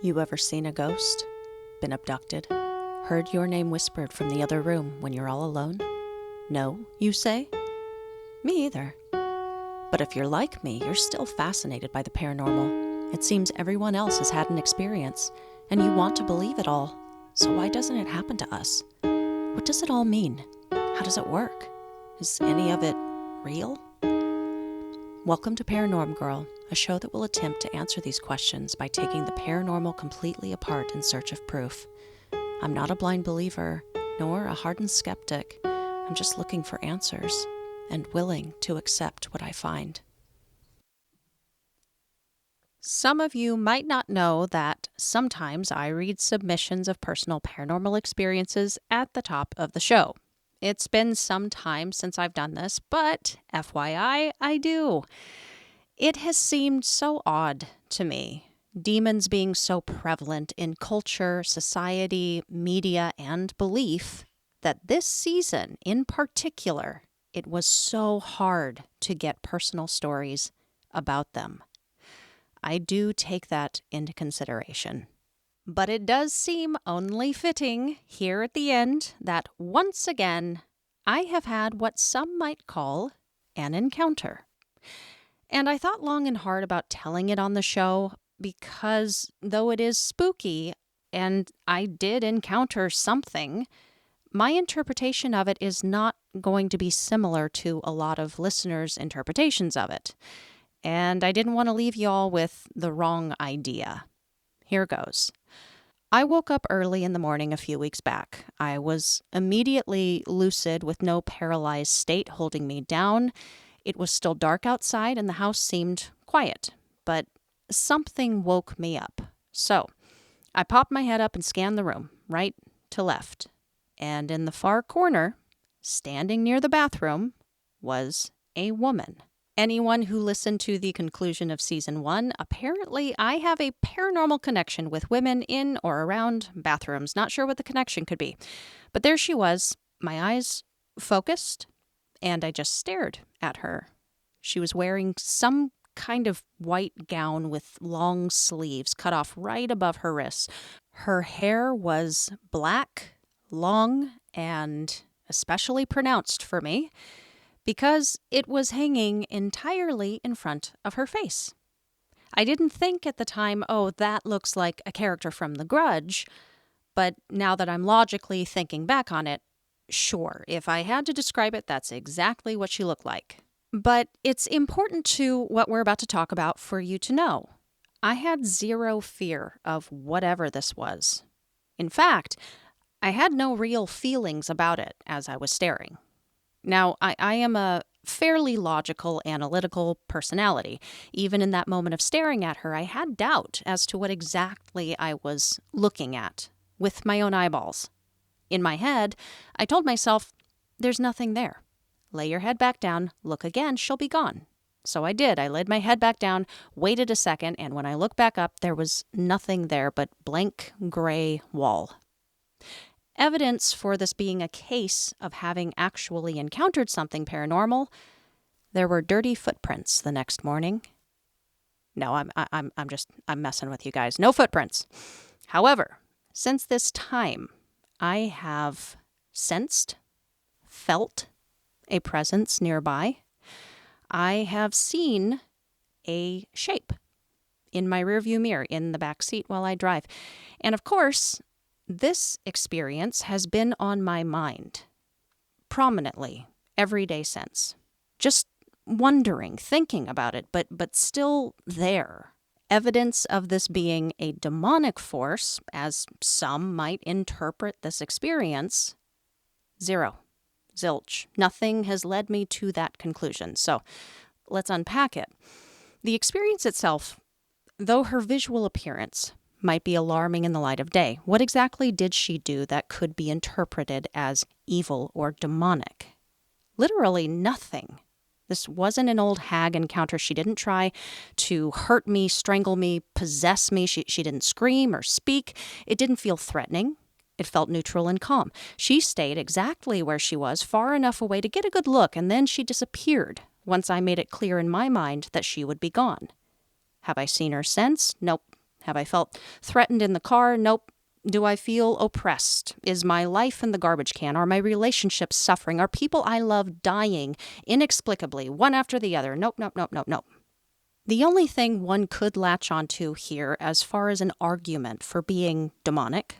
You ever seen a ghost? Been abducted? Heard your name whispered from the other room when you're all alone? No, you say? Me either. But if you're like me, you're still fascinated by the paranormal. It seems everyone else has had an experience, and you want to believe it all. So why doesn't it happen to us? What does it all mean? How does it work? Is any of it real? Welcome to Paranormal Girl, a show that will attempt to answer these questions by taking the paranormal completely apart in search of proof. I'm not a blind believer, nor a hardened skeptic. I'm just looking for answers and willing to accept what I find. Some of you might not know that sometimes I read submissions of personal paranormal experiences at the top of the show. It's been some time since I've done this, but FYI, I do. It has seemed so odd to me, demons being so prevalent in culture, society, media, and belief, that this season in particular, it was so hard to get personal stories about them. I do take that into consideration. But it does seem only fitting here at the end that once again, I have had what some might call an encounter. And I thought long and hard about telling it on the show because though it is spooky and I did encounter something, my interpretation of it is not going to be similar to a lot of listeners' interpretations of it. And I didn't want to leave y'all with the wrong idea. Here goes. I woke up early in the morning a few weeks back. I was immediately lucid with no paralyzed state holding me down. It was still dark outside and the house seemed quiet, but something woke me up. So I popped my head up and scanned the room, right to left. And in the far corner, standing near the bathroom, was a woman. Anyone who listened to the conclusion of Season 1, apparently I have a paranormal connection with women in or around bathrooms. Not sure what the connection could be. But there she was, my eyes focused, and I just stared at her. She was wearing some kind of white gown with long sleeves cut off right above her wrists. Her hair was black, long, and especially pronounced for me, because it was hanging entirely in front of her face. I didn't think at the time, oh, that looks like a character from The Grudge, but now that I'm logically thinking back on it, sure, if I had to describe it, that's exactly what she looked like. But it's important to what we're about to talk about for you to know. I had zero fear of whatever this was. In fact, I had no real feelings about it as I was staring. Now, I am a fairly logical, analytical personality. Even in that moment of staring at her, I had doubt as to what exactly I was looking at with my own eyeballs. In my head, I told myself, there's nothing there. Lay your head back down, look again, she'll be gone. So I did. I laid my head back down, waited a second, and when I looked back up, there was nothing there but blank gray wall. Evidence for this being a case of having actually encountered something paranormal, there were dirty footprints the next morning. No, I'm messing with you guys. No footprints. However, since this time, I have sensed, felt a presence nearby. I have seen a shape in my rearview mirror in the back seat while I drive. And of course, this experience has been on my mind prominently every day since. Just wondering, thinking about it, but still there. Evidence of this being a demonic force, as some might interpret this experience, zero. Zilch. Nothing has led me to that conclusion. So let's unpack it. The experience itself, though her visual appearance might be alarming in the light of day, what exactly did she do that could be interpreted as evil or demonic? Literally nothing. This wasn't an old hag encounter. She didn't try to hurt me, strangle me, possess me. She didn't scream or speak. It didn't feel threatening. It felt neutral and calm. She stayed exactly where she was, far enough away to get a good look, and then she disappeared once I made it clear in my mind that she would be gone. Have I seen her since? Nope. Have I felt threatened in the car? Nope. Do I feel oppressed? Is my life in the garbage can? Are my relationships suffering? Are people I love dying inexplicably, one after the other? Nope, nope, nope, nope, nope. The only thing one could latch onto here as far as an argument for being demonic,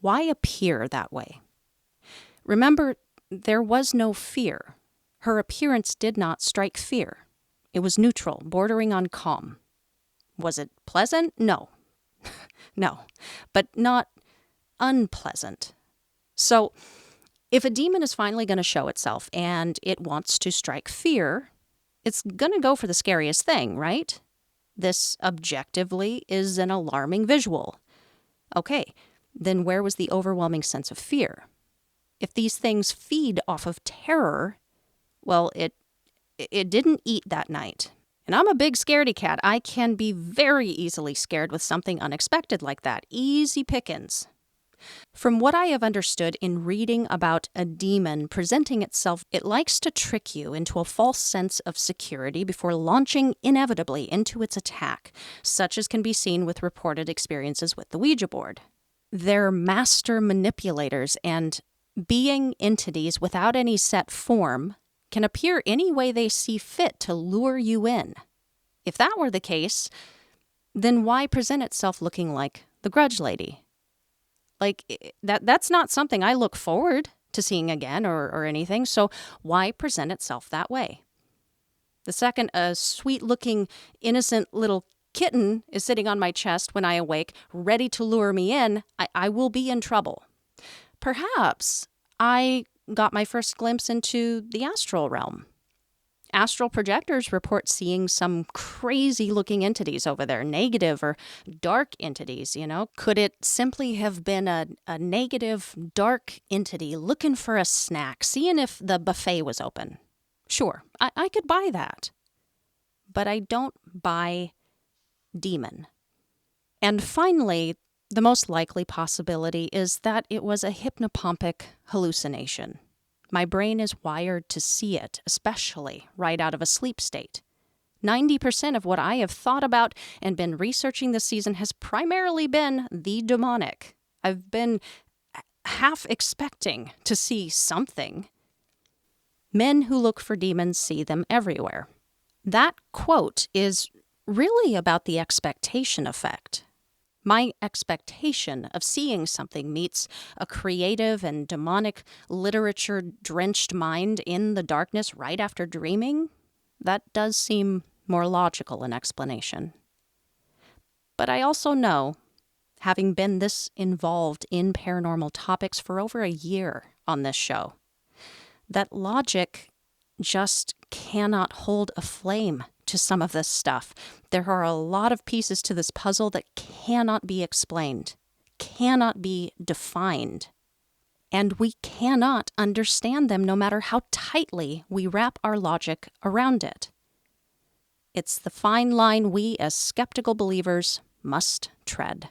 why appear that way? Remember, there was no fear. Her appearance did not strike fear. It was neutral, bordering on calm. Was it pleasant? No. No. But not unpleasant. So, if a demon is finally going to show itself and it wants to strike fear, it's going to go for the scariest thing, right? This objectively is an alarming visual. Okay, then where was the overwhelming sense of fear? If these things feed off of terror, well, it didn't eat that night. And I'm a big scaredy cat. I can be very easily scared with something unexpected like that. Easy pickings. From what I have understood in reading about a demon presenting itself, it likes to trick you into a false sense of security before launching inevitably into its attack, such as can be seen with reported experiences with the Ouija board. They're master manipulators, and being entities without any set form can appear any way they see fit to lure you in. If that were the case, then why present itself looking like the Grudge Lady? Like, that's not something I look forward to seeing again or anything, so why present itself that way? The second a sweet-looking, innocent little kitten is sitting on my chest when I awake, ready to lure me in, I will be in trouble. Perhaps I got my first glimpse into the astral realm. Astral projectors report seeing some crazy-looking entities over there, negative or dark entities, you know. Could it simply have been a negative, dark entity looking for a snack, seeing if the buffet was open? Sure, I could buy that. But I don't buy demon. And finally, the most likely possibility is that it was a hypnopompic hallucination. My brain is wired to see it, especially right out of a sleep state. 90% of what I have thought about and been researching this season has primarily been the demonic. I've been half expecting to see something. Men who look for demons see them everywhere. That quote is really about the expectation effect. My expectation of seeing something meets a creative and demonic literature-drenched mind in the darkness right after dreaming. That does seem more logical an explanation. But I also know, having been this involved in paranormal topics for over a year on this show, that logic just cannot hold a flame to some of this stuff. There are a lot of pieces to this puzzle that cannot be explained, cannot be defined, and we cannot understand them no matter how tightly we wrap our logic around it. It's the fine line we as skeptical believers must tread.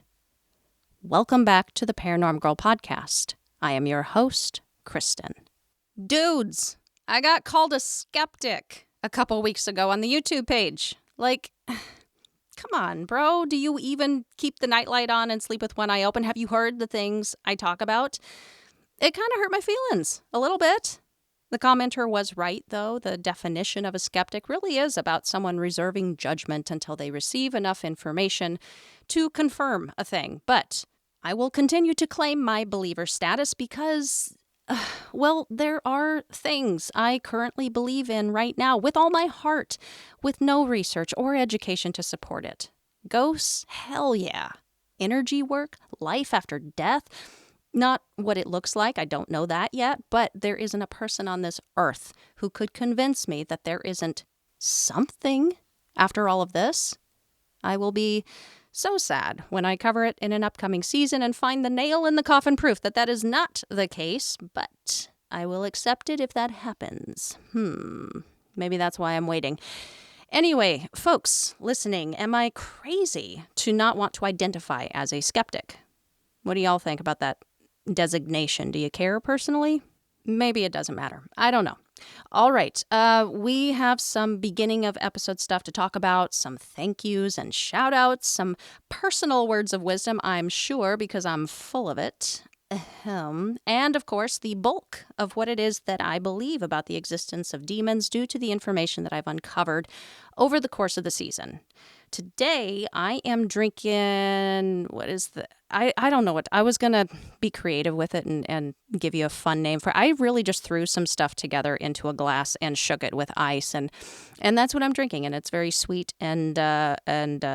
Welcome back to the Paranormal Girl podcast. I am your host, Kristen. Dudes, I got called a skeptic a couple weeks ago on the YouTube page. Like, come on, bro. Do you even keep the nightlight on and sleep with one eye open? Have you heard the things I talk about? It kind of hurt my feelings a little bit. The commenter was right, though. The definition of a skeptic really is about someone reserving judgment until they receive enough information to confirm a thing. But I will continue to claim my believer status because well, there are things I currently believe in right now with all my heart, with no research or education to support it. Ghosts? Hell yeah. Energy work? Life after death? Not what it looks like, I don't know that yet, but there isn't a person on this earth who could convince me that there isn't something after all of this. I will be so sad when I cover it in an upcoming season and find the nail in the coffin proof that that is not the case, but I will accept it if that happens. Maybe that's why I'm waiting. Anyway, folks listening, am I crazy to not want to identify as a skeptic? What do y'all think about that designation? Do you care personally? Maybe it doesn't matter. I don't know. All right. We have some beginning of episode stuff to talk about, some thank yous and shout outs, some personal words of wisdom, I'm sure, because I'm full of it. And of course, the bulk of what it is that I believe about the existence of demons due to the information that I've uncovered over the course of the season. Today, I am drinking, I don't know what, I was going to be creative with it and give you a fun name for it. I really just threw some stuff together into a glass and shook it with ice, and that's what I'm drinking, and it's very sweet and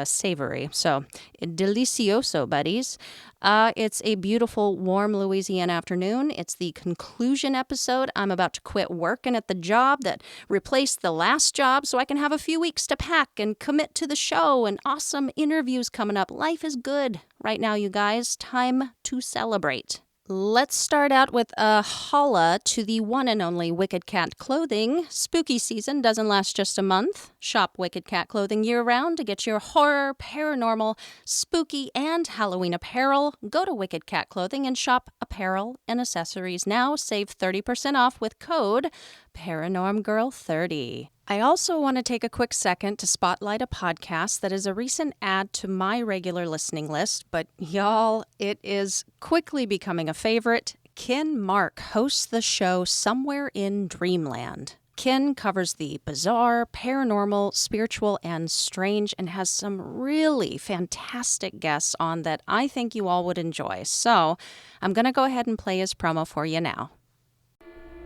savory. So, delicioso, buddies. It's a beautiful, warm Louisiana afternoon. It's the conclusion episode. I'm about to quit working at the job that replaced the last job so I can have a few weeks to pack and commit to the show and awesome interviews coming up. Life is good right now, you guys. Time to celebrate. Let's start out with a holla to the one and only Wicked Cat Clothing. Spooky season doesn't last just a month. Shop Wicked Cat Clothing year-round to get your horror, paranormal, spooky, and Halloween apparel. Go to Wicked Cat Clothing and shop apparel and accessories now. Save 30% off with code ParanormGirl30. I also want to take a quick second to spotlight a podcast that is a recent add to my regular listening list, but y'all, it is quickly becoming a favorite. Ken Mark hosts the show Somewhere in Dreamland. Ken covers the bizarre, paranormal, spiritual, and strange, and has some really fantastic guests on that I think you all would enjoy. So I'm going to go ahead and play his promo for you now.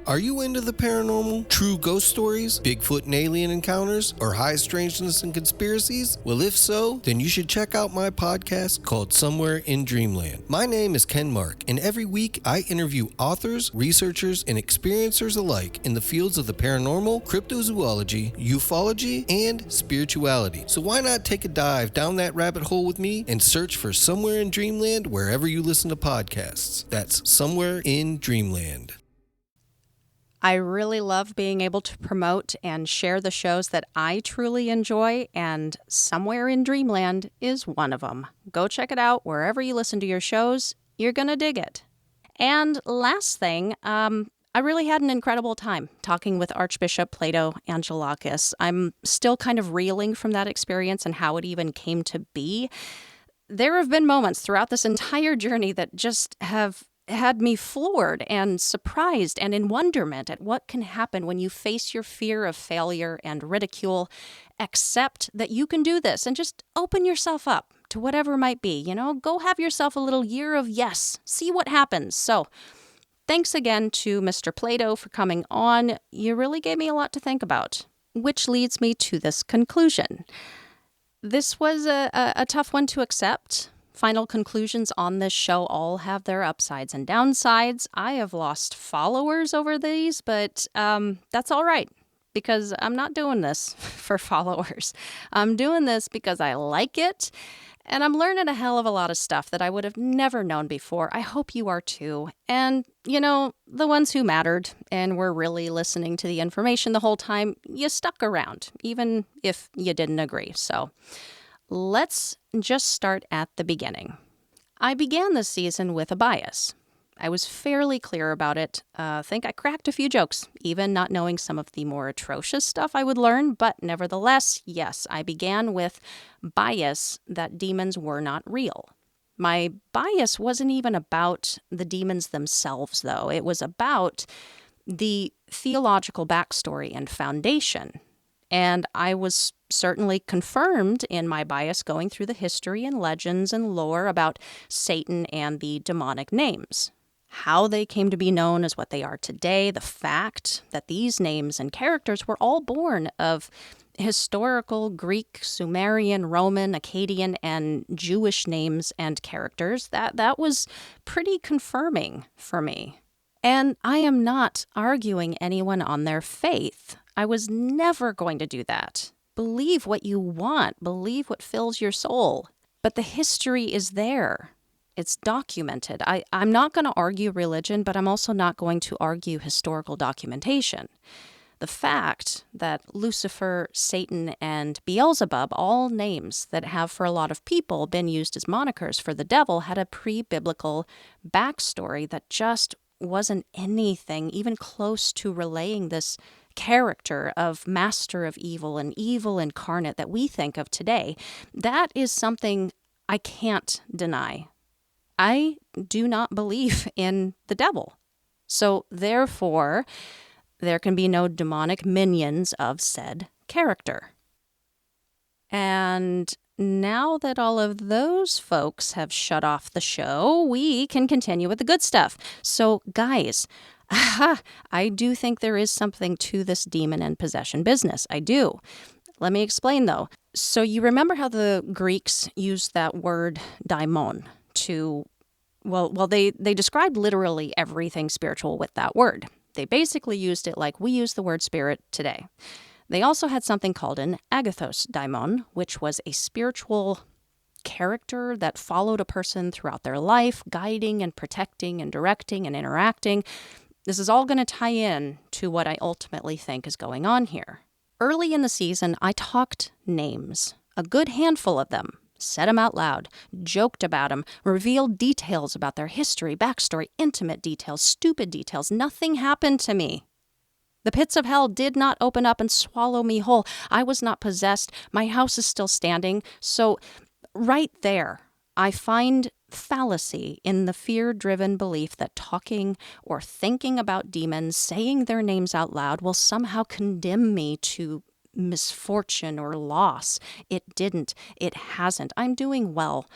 Are you into the paranormal, true ghost stories, Bigfoot and alien encounters, or high strangeness and conspiracies? Well, if so, then you should check out my podcast called Somewhere in Dreamland. My name is Ken Mark, and every week I interview authors, researchers, and experiencers alike in the fields of the paranormal, cryptozoology, ufology, and spirituality. So why not take a dive down that rabbit hole with me and search for Somewhere in Dreamland wherever you listen to podcasts. That's Somewhere in Dreamland. I really love being able to promote and share the shows that I truly enjoy, and Somewhere in Dreamland is one of them. Go check it out wherever you listen to your shows. You're going to dig it. And last thing, I really had an incredible time talking with Archbishop Plato Angelakis. I'm still kind of reeling from that experience and how it even came to be. There have been moments throughout this entire journey that just have had me floored and surprised and in wonderment at what can happen when you face your fear of failure and ridicule. Accept that you can do this and just open yourself up to whatever might be. Go have yourself a little year of yes. See what happens. So thanks again to Mr. Plato for coming on. You really gave me a lot to think about, which leads me to this conclusion. This was a tough one to accept. Final conclusions on this show all have their upsides and downsides. I have lost followers over these, but that's all right, because I'm not doing this for followers. I'm doing this because I like it, and I'm learning a hell of a lot of stuff that I would have never known before. I hope you are too. And, the ones who mattered and were really listening to the information the whole time, you stuck around, even if you didn't agree. So let's just start at the beginning. I began this season with a bias. I was fairly clear about it. I think I cracked a few jokes, even not knowing some of the more atrocious stuff I would learn. But nevertheless, yes, I began with bias that demons were not real. My bias wasn't even about the demons themselves, though. It was about the theological backstory and foundation. And I was certainly confirmed in my bias going through the history and legends and lore about Satan and the demonic names. How they came to be known as what they are today, the fact that these names and characters were all born of historical Greek, Sumerian, Roman, Akkadian, and Jewish names and characters, that was pretty confirming for me. And I am not arguing anyone on their faith. I was never going to do that. Believe what you want. Believe what fills your soul. But the history is there. It's documented. I'm not going to argue religion, but I'm also not going to argue historical documentation. The fact that Lucifer, Satan, and Beelzebub, all names that have for a lot of people been used as monikers for the devil, had a pre-biblical backstory that just wasn't anything even close to relaying this character of master of evil and evil incarnate that we think of today. That is something I can't deny. I do not believe in the devil. So therefore, there can be no demonic minions of said character. And now that all of those folks have shut off the show, we can continue with the good stuff. So guys, I do think there is something to this demon and possession business. I do. Let me explain though. So you remember how the Greeks used that word daimon to, they described literally everything spiritual with that word. They basically used it like we use the word spirit today. They also had something called an agathos daimon, which was a spiritual character that followed a person throughout their life, guiding and protecting and directing and interacting. This is all going to tie in to what I ultimately think is going on here. Early in the season, I talked names, a good handful of them, said them out loud, joked about them, revealed details about their history, backstory, intimate details, stupid details. Nothing happened to me. The pits of hell did not open up and swallow me whole. I was not possessed. My house is still standing. So right there, I find fallacy in the fear-driven belief that talking or thinking about demons, saying their names out loud, will somehow condemn me to misfortune or loss. It didn't. It hasn't. I'm doing well.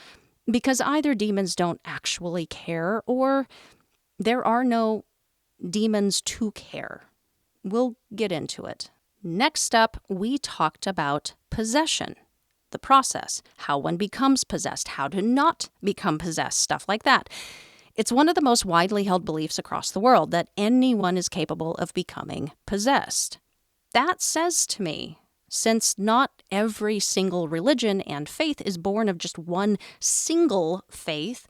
Because either demons don't actually care or there are no demons to care. We'll get into it. Next up, we talked about possession, the process, how one becomes possessed, how to not become possessed, stuff like that. It's one of the most widely held beliefs across the world that anyone is capable of becoming possessed. That says to me, since not every single religion and faith is born of just one single faith,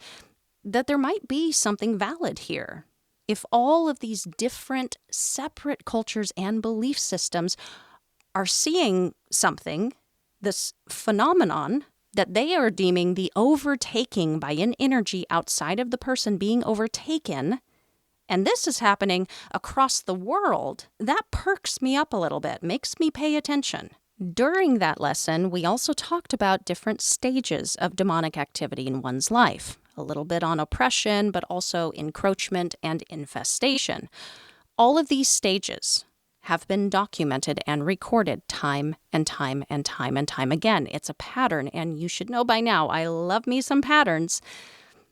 that there might be something valid here. If all of these different, separate cultures and belief systems are seeing something, this phenomenon that they are deeming the overtaking by an energy outside of the person being overtaken, and this is happening across the world, that perks me up a little bit, makes me pay attention. During that lesson, we also talked about different stages of demonic activity in one's life. A little bit on oppression, but also encroachment and infestation. All of these stages have been documented and recorded time and time and time and time again. It's a pattern, and you should know by now, I love me some patterns.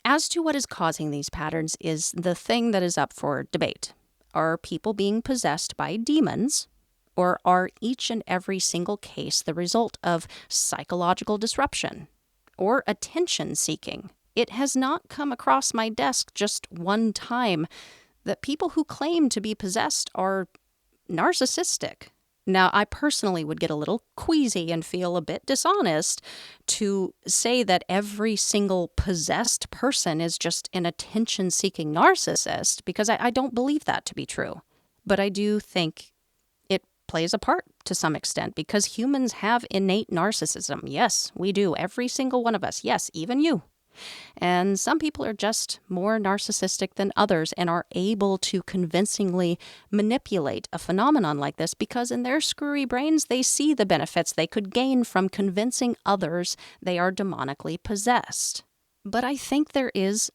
As to what is causing these patterns is the thing that is up for debate. Are people being possessed by demons, or are each and every single case the result of psychological disruption or attention seeking? It has not come across my desk just one time that people who claim to be possessed are narcissistic. Now, I personally would get a little queasy and feel a bit dishonest to say that every single possessed person is just an attention-seeking narcissist, because I don't believe that to be true. But I do think it plays a part to some extent, because humans have innate narcissism. Yes, we do. Every single one of us. Yes, even you. And some people are just more narcissistic than others and are able to convincingly manipulate a phenomenon like this because in their screwy brains, they see the benefits they could gain from convincing others they are demonically possessed. But I think there is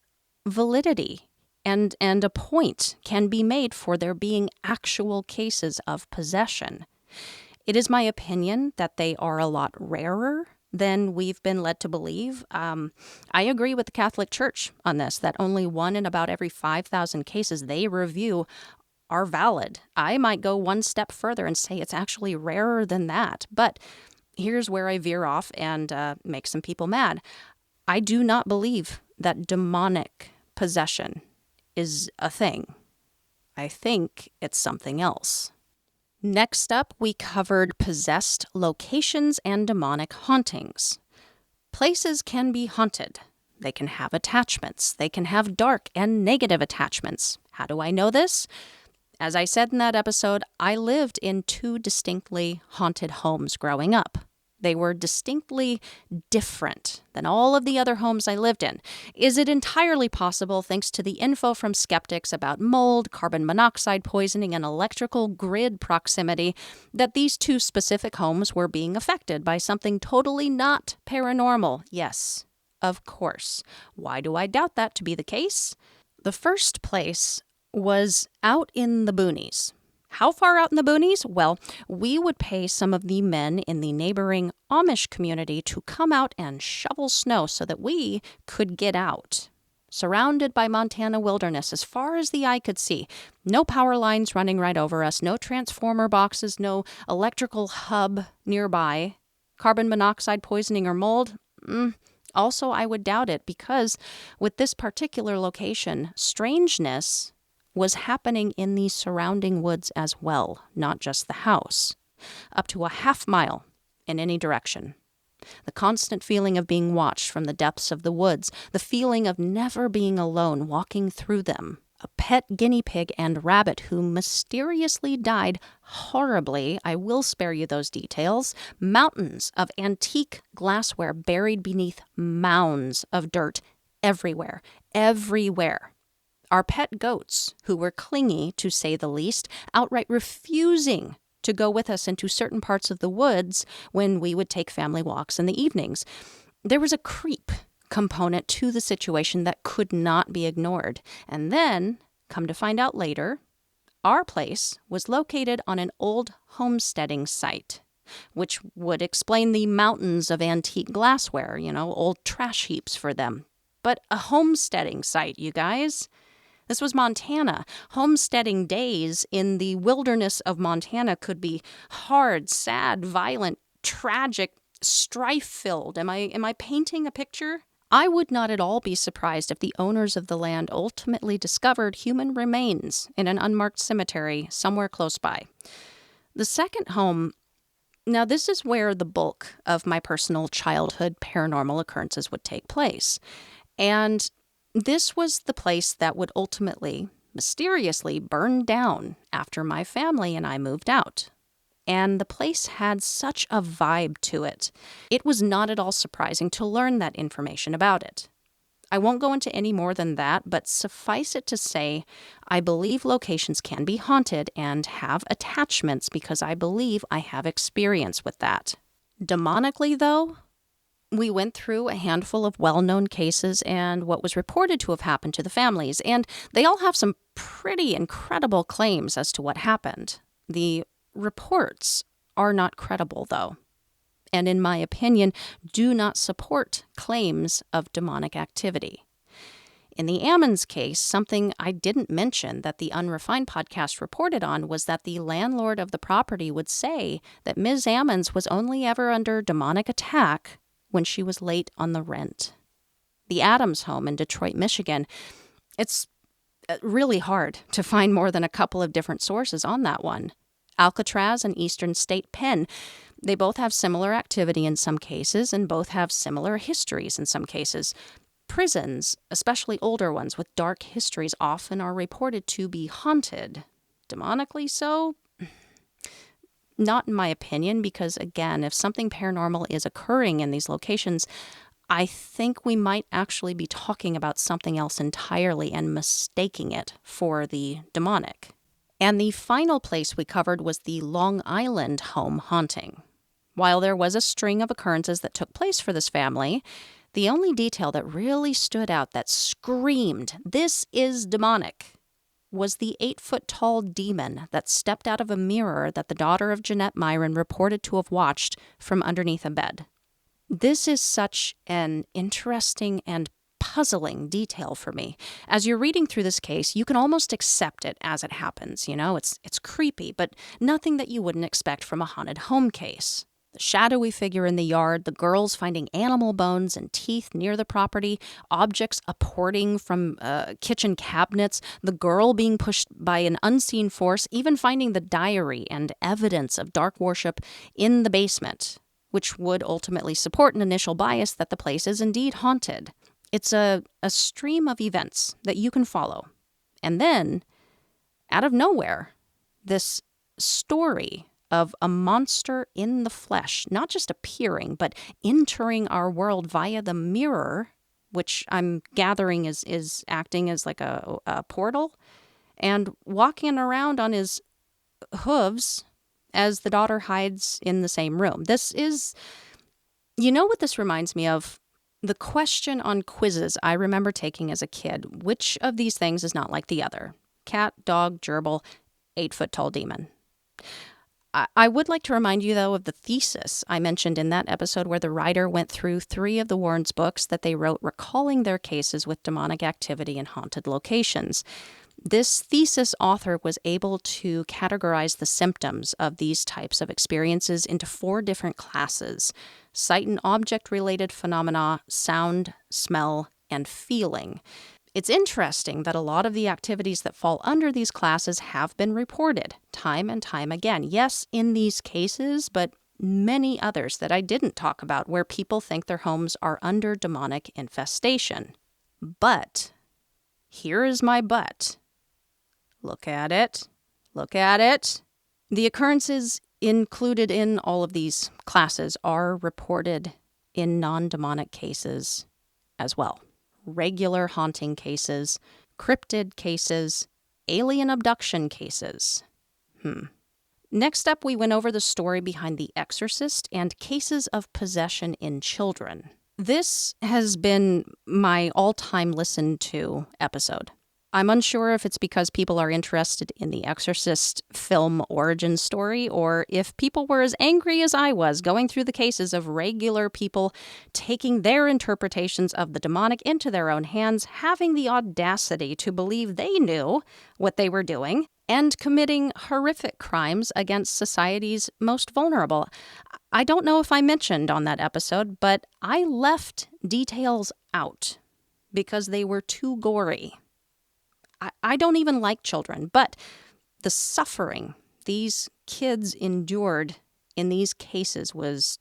validity and a point can be made for there being actual cases of possession. It is my opinion that they are a lot rarer than we've been led to believe. I agree with the Catholic Church on this, that only 1 in about every 5,000 cases they review are valid. I might go one step further and say it's actually rarer than that. But here's where I veer off and make some people mad. I do not believe that demonic possession is a thing. I think it's something else. Next up, we covered possessed locations and demonic hauntings. Places can be haunted. They can have attachments. They can have dark and negative attachments. How do I know this? As I said in that episode, I lived in 2 distinctly haunted homes growing up. They were distinctly different than all of the other homes I lived in. Is it entirely possible, thanks to the info from skeptics about mold, carbon monoxide poisoning, and electrical grid proximity, that these two specific homes were being affected by something totally not paranormal? Yes, of course. Why do I doubt that to be the case? The first place was out in the boonies. How far out in the boonies? Well, we would pay some of the men in the neighboring Amish community to come out and shovel snow so that we could get out. Surrounded by Montana wilderness as far as the eye could see. No power lines running right over us, no transformer boxes, no electrical hub nearby. Carbon monoxide poisoning or mold? Also, I would doubt it because with this particular location, strangeness was happening in the surrounding woods as well, not just the house. Up to a half mile in any direction. The constant feeling of being watched from the depths of the woods, the feeling of never being alone walking through them. A pet guinea pig and rabbit who mysteriously died horribly. I will spare you those details. Mountains of antique glassware buried beneath mounds of dirt everywhere. Our pet goats, who were clingy, to say the least, outright refusing to go with us into certain parts of the woods when we would take family walks in the evenings. There was a creep component to the situation that could not be ignored. And then, come to find out later, our place was located on an old homesteading site, which would explain the mountains of antique glassware, old trash heaps for them. But a homesteading site, you guys. This was Montana. Homesteading days in the wilderness of Montana could be hard, sad, violent, tragic, strife-filled. Am I painting a picture? I would not at all be surprised if the owners of the land ultimately discovered human remains in an unmarked cemetery somewhere close by. The second home, now this is where the bulk of my personal childhood paranormal occurrences would take place. And this was the place that would ultimately, mysteriously, burn down after my family and I moved out. And the place had such a vibe to it. It was not at all surprising to learn that information about it. I won't go into any more than that, but suffice it to say, I believe locations can be haunted and have attachments because I believe I have experience with that. Demonically, though, we went through a handful of well-known cases and what was reported to have happened to the families, and they all have some pretty incredible claims as to what happened. The reports are not credible, though, and in my opinion, do not support claims of demonic activity. In the Ammons case, something I didn't mention that the Unrefined podcast reported on was that the landlord of the property would say that Ms. Ammons was only ever under demonic attack when she was late on the rent. The Adams home in Detroit, Michigan, it's really hard to find more than a couple of different sources on that one. Alcatraz and Eastern State Pen, they both have similar activity in some cases and both have similar histories in some cases. Prisons, especially older ones with dark histories, often are reported to be haunted. Demonically so? Not in my opinion, because again, if something paranormal is occurring in these locations, I think we might actually be talking about something else entirely and mistaking it for the demonic. And the final place we covered was the Long Island home haunting. While there was a string of occurrences that took place for this family, the only detail that really stood out, that screamed, "This is demonic," was the 8-foot-tall demon that stepped out of a mirror that the daughter of Jeanette Myron reported to have watched from underneath a bed. This is such an interesting and puzzling detail for me. As you're reading through this case, you can almost accept it as it happens. It's creepy, but nothing that you wouldn't expect from a haunted home case. The shadowy figure in the yard, the girls finding animal bones and teeth near the property, objects apporting from kitchen cabinets, the girl being pushed by an unseen force, even finding the diary and evidence of dark worship in the basement, which would ultimately support an initial bias that the place is indeed haunted. It's a stream of events that you can follow. And then, out of nowhere, this story of a monster in the flesh, not just appearing, but entering our world via the mirror, which I'm gathering is acting as like a portal, and walking around on his hooves as the daughter hides in the same room. This is, you know what this reminds me of? The question on quizzes I remember taking as a kid. Which of these things is not like the other? Cat, dog, gerbil, 8-foot-tall demon. I would like to remind you, though, of the thesis I mentioned in that episode where the writer went through 3 of the Warrens' books that they wrote recalling their cases with demonic activity in haunted locations. This thesis author was able to categorize the symptoms of these types of experiences into 4 different classes: sight and object-related phenomena, sound, smell, and feeling. It's interesting that a lot of the activities that fall under these classes have been reported time and time again. Yes, in these cases, but many others that I didn't talk about where people think their homes are under demonic infestation. But, here is my but. Look at it. Look at it. The occurrences included in all of these classes are reported in non-demonic cases as well. Regular haunting cases, cryptid cases, alien abduction cases. Next up, we went over the story behind The Exorcist and cases of possession in children. This has been my all-time listened to episode. I'm unsure if it's because people are interested in the Exorcist film origin story, or if people were as angry as I was going through the cases of regular people taking their interpretations of the demonic into their own hands, having the audacity to believe they knew what they were doing, and committing horrific crimes against society's most vulnerable. I don't know if I mentioned on that episode, but I left details out because they were too gory. I don't even like children, but the suffering these kids endured in these cases was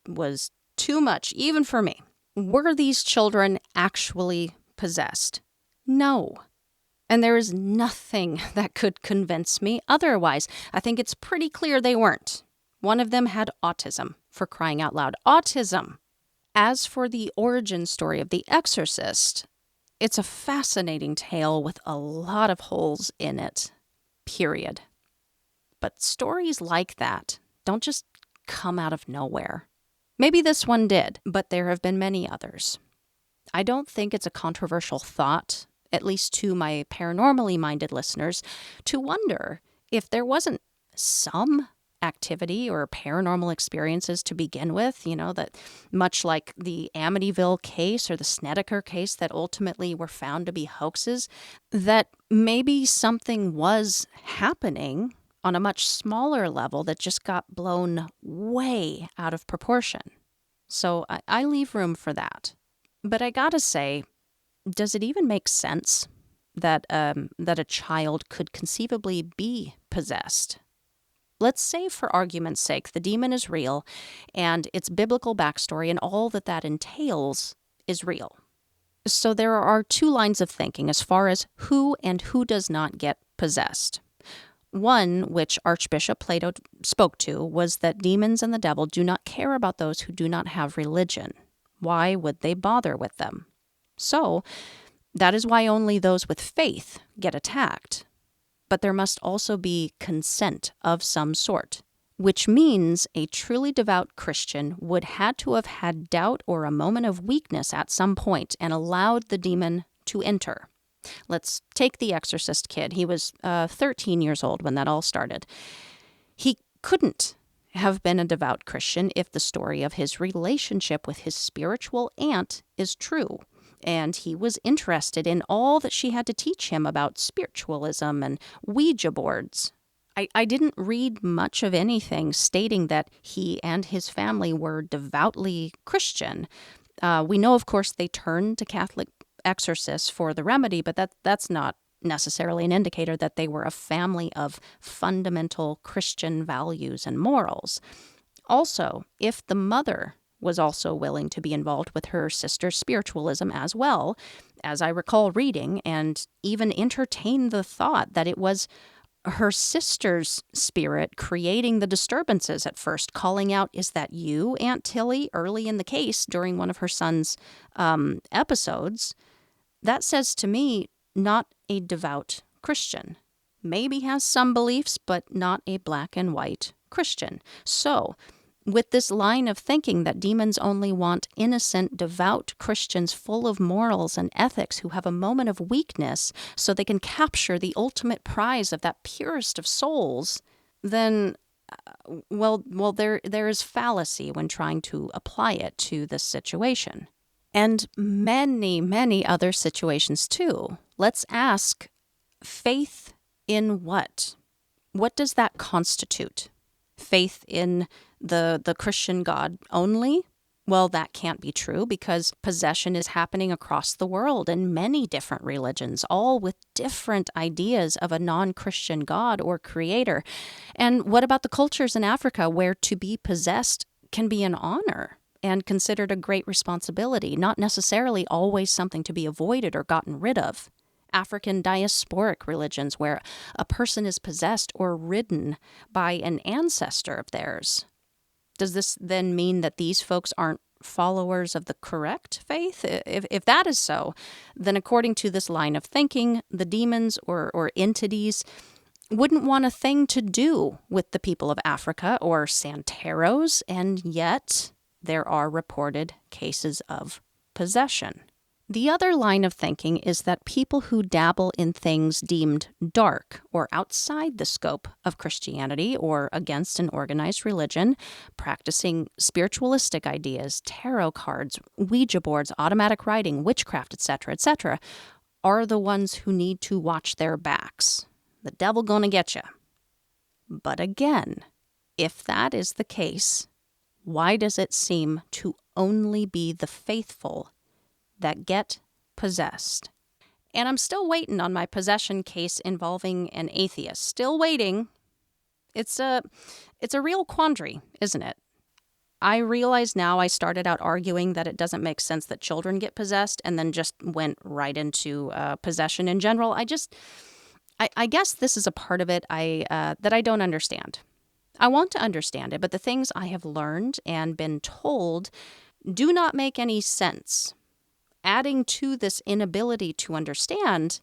too much, even for me. Were these children actually possessed? No. And there is nothing that could convince me otherwise. I think it's pretty clear they weren't. One of them had autism, for crying out loud. Autism! As for the origin story of The Exorcist, it's a fascinating tale with a lot of holes in it, period. But stories like that don't just come out of nowhere. Maybe this one did, but there have been many others. I don't think it's a controversial thought, at least to my paranormally minded listeners, to wonder if there wasn't some activity or paranormal experiences to begin with, that much like the Amityville case or the Snedeker case that ultimately were found to be hoaxes, that maybe something was happening on a much smaller level that just got blown way out of proportion. So I leave room for that. But I gotta say, does it even make sense that a child could conceivably be possessed? Let's say, for argument's sake, the demon is real and its biblical backstory and all that entails is real. So there are 2 lines of thinking as far as who and who does not get possessed. One, which Archbishop Plato spoke to, was that demons and the devil do not care about those who do not have religion. Why would they bother with them? So, that is why only those with faith get attacked. But there must also be consent of some sort, which means a truly devout Christian would had to have had doubt or a moment of weakness at some point and allowed the demon to enter. Let's take the Exorcist kid. He was 13 years old when that all started. He couldn't have been a devout Christian if the story of his relationship with his spiritual aunt is true. And he was interested in all that she had to teach him about spiritualism and Ouija boards. I didn't read much of anything stating that he and his family were devoutly Christian. We know, of course, they turned to Catholic exorcists for the remedy, but that's not necessarily an indicator that they were a family of fundamental Christian values and morals. Also, if the mother was also willing to be involved with her sister's spiritualism as well, as I recall reading, and even entertain the thought that it was her sister's spirit creating the disturbances at first, calling out, "Is that you, Aunt Tilly?" early in the case during one of her son's episodes. That says to me, not a devout Christian. Maybe has some beliefs, but not a black and white Christian. So, with this line of thinking that demons only want innocent, devout Christians full of morals and ethics who have a moment of weakness so they can capture the ultimate prize of that purest of souls, then, there is fallacy when trying to apply it to this situation. And many, many other situations too. Let's ask, faith in what? What does that constitute? Faith in the Christian God only? Well, that can't be true because possession is happening across the world in many different religions, all with different ideas of a non-Christian God or creator. And what about the cultures in Africa where to be possessed can be an honor and considered a great responsibility, not necessarily always something to be avoided or gotten rid of? African diasporic religions where a person is possessed or ridden by an ancestor of theirs. Does this then mean that these folks aren't followers of the correct faith? If that is so, then according to this line of thinking, the demons or entities wouldn't want a thing to do with the people of Africa or Santeros, and yet there are reported cases of possession. The other line of thinking is that people who dabble in things deemed dark or outside the scope of Christianity or against an organized religion, practicing spiritualistic ideas, tarot cards, Ouija boards, automatic writing, witchcraft, etc., are the ones who need to watch their backs. The devil gonna get you. But again, if that is the case, why does it seem to only be the faithful that get possessed? And I'm still waiting on my possession case involving an atheist. Still waiting. It's a real quandary, isn't it? I realize now I started out arguing that it doesn't make sense that children get possessed and then just went right into possession in general. I guess this is a part of it that I don't understand. I want to understand it, but the things I have learned and been told do not make any sense. Adding to this inability to understand,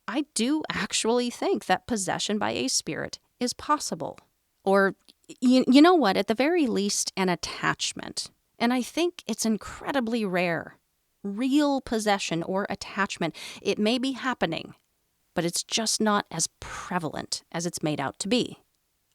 I do actually think that possession by a spirit is possible. Or, you know what, at the very least, an attachment. And I think it's incredibly rare. Real possession or attachment. It may be happening, but it's just not as prevalent as it's made out to be.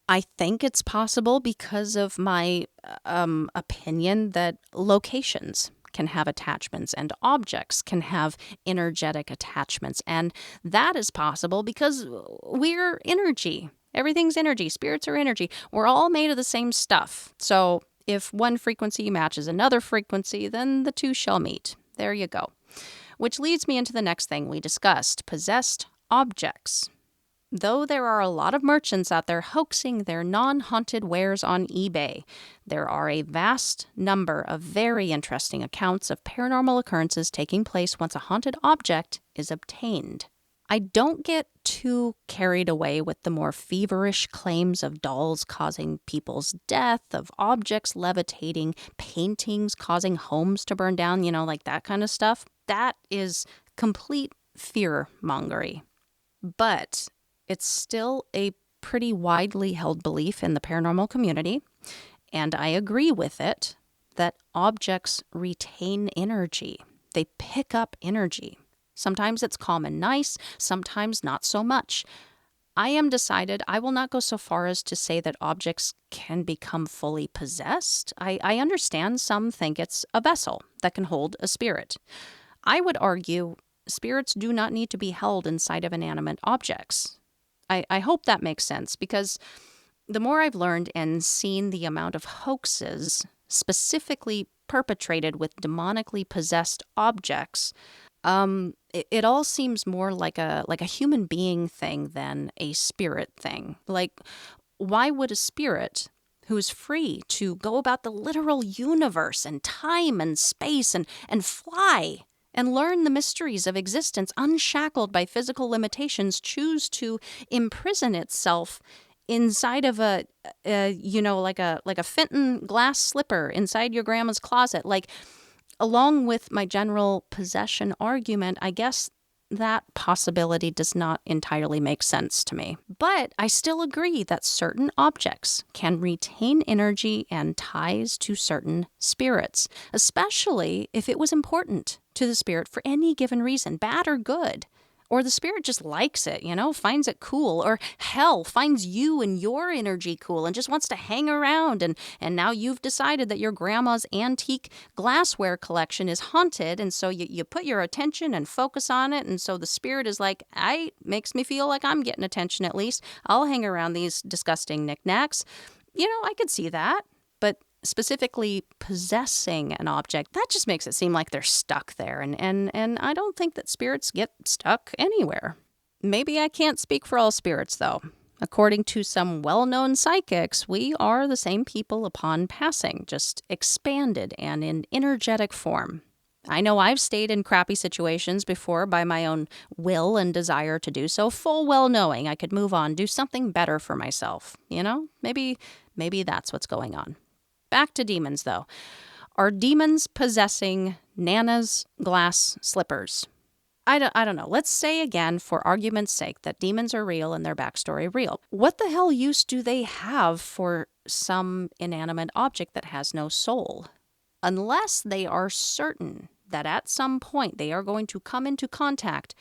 I think it's possible because of my opinion that locations can have attachments and objects can have energetic attachments. And that is possible because we're energy. Everything's energy. Spirits are energy. We're all made of the same stuff. So if one frequency matches another frequency, then the two shall meet. There you go. Which leads me into the next thing we discussed, possessed objects. Though there are a lot of merchants out there hoaxing their non-haunted wares on eBay, there are a vast number of very interesting accounts of paranormal occurrences taking place once a haunted object is obtained. I don't get too carried away with the more feverish claims of dolls causing people's death, of objects levitating, paintings causing homes to burn down, like that kind of stuff. That is complete fear-mongery. But it's still a pretty widely held belief in the paranormal community, and I agree with it, that objects retain energy. They pick up energy. Sometimes it's calm and nice, sometimes not so much. I am decided I will not go so far as to say that objects can become fully possessed. I understand some think it's a vessel that can hold a spirit. I would argue spirits do not need to be held inside of inanimate objects. I hope that makes sense, because the more I've learned and seen the amount of hoaxes specifically perpetrated with demonically possessed objects, it all seems more like a human being thing than a spirit thing. Like, why would a spirit who's free to go about the literal universe and time and space and fly and learn the mysteries of existence unshackled by physical limitations, choose to imprison itself inside of like a Fenton glass slipper inside your grandma's closet. Like, along with my general possession argument, I guess that possibility does not entirely make sense to me. But I still agree that certain objects can retain energy and ties to certain spirits, especially if it was important to the spirit for any given reason, bad or good. Or the spirit just likes it, finds it cool. Or hell, finds you and your energy cool and just wants to hang around. And now you've decided that your grandma's antique glassware collection is haunted. And so you put your attention and focus on it. And so the spirit is like, makes me feel like I'm getting attention at least. I'll hang around these disgusting knickknacks. I could see that. But specifically possessing an object, that just makes it seem like they're stuck there. And I don't think that spirits get stuck anywhere. Maybe I can't speak for all spirits, though. According to some well-known psychics, we are the same people upon passing, just expanded and in energetic form. I know I've stayed in crappy situations before by my own will and desire to do so, full well knowing I could move on, do something better for myself. Maybe that's what's going on. Back to demons, though. Are demons possessing Nana's glass slippers? I don't know. Let's say again, for argument's sake, that demons are real and their backstory real. What the hell use do they have for some inanimate object that has no soul? Unless they are certain that at some point they are going to come into contact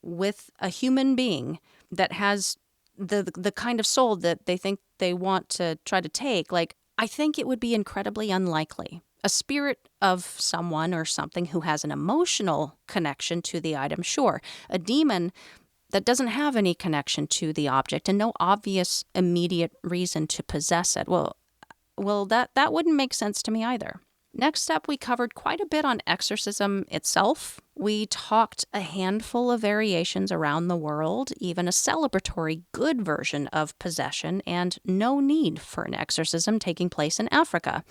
with a human being that has the kind of soul that they think they want to try to take. Like, I think it would be incredibly unlikely. A spirit of someone or something who has an emotional connection to the item, sure. A demon that doesn't have any connection to the object and no obvious immediate reason to possess it, well, that wouldn't make sense to me either. Next up, we covered quite a bit on exorcism itself. We talked a handful of variations around the world, even a celebratory good version of possession, and no need for an exorcism taking place in Africa.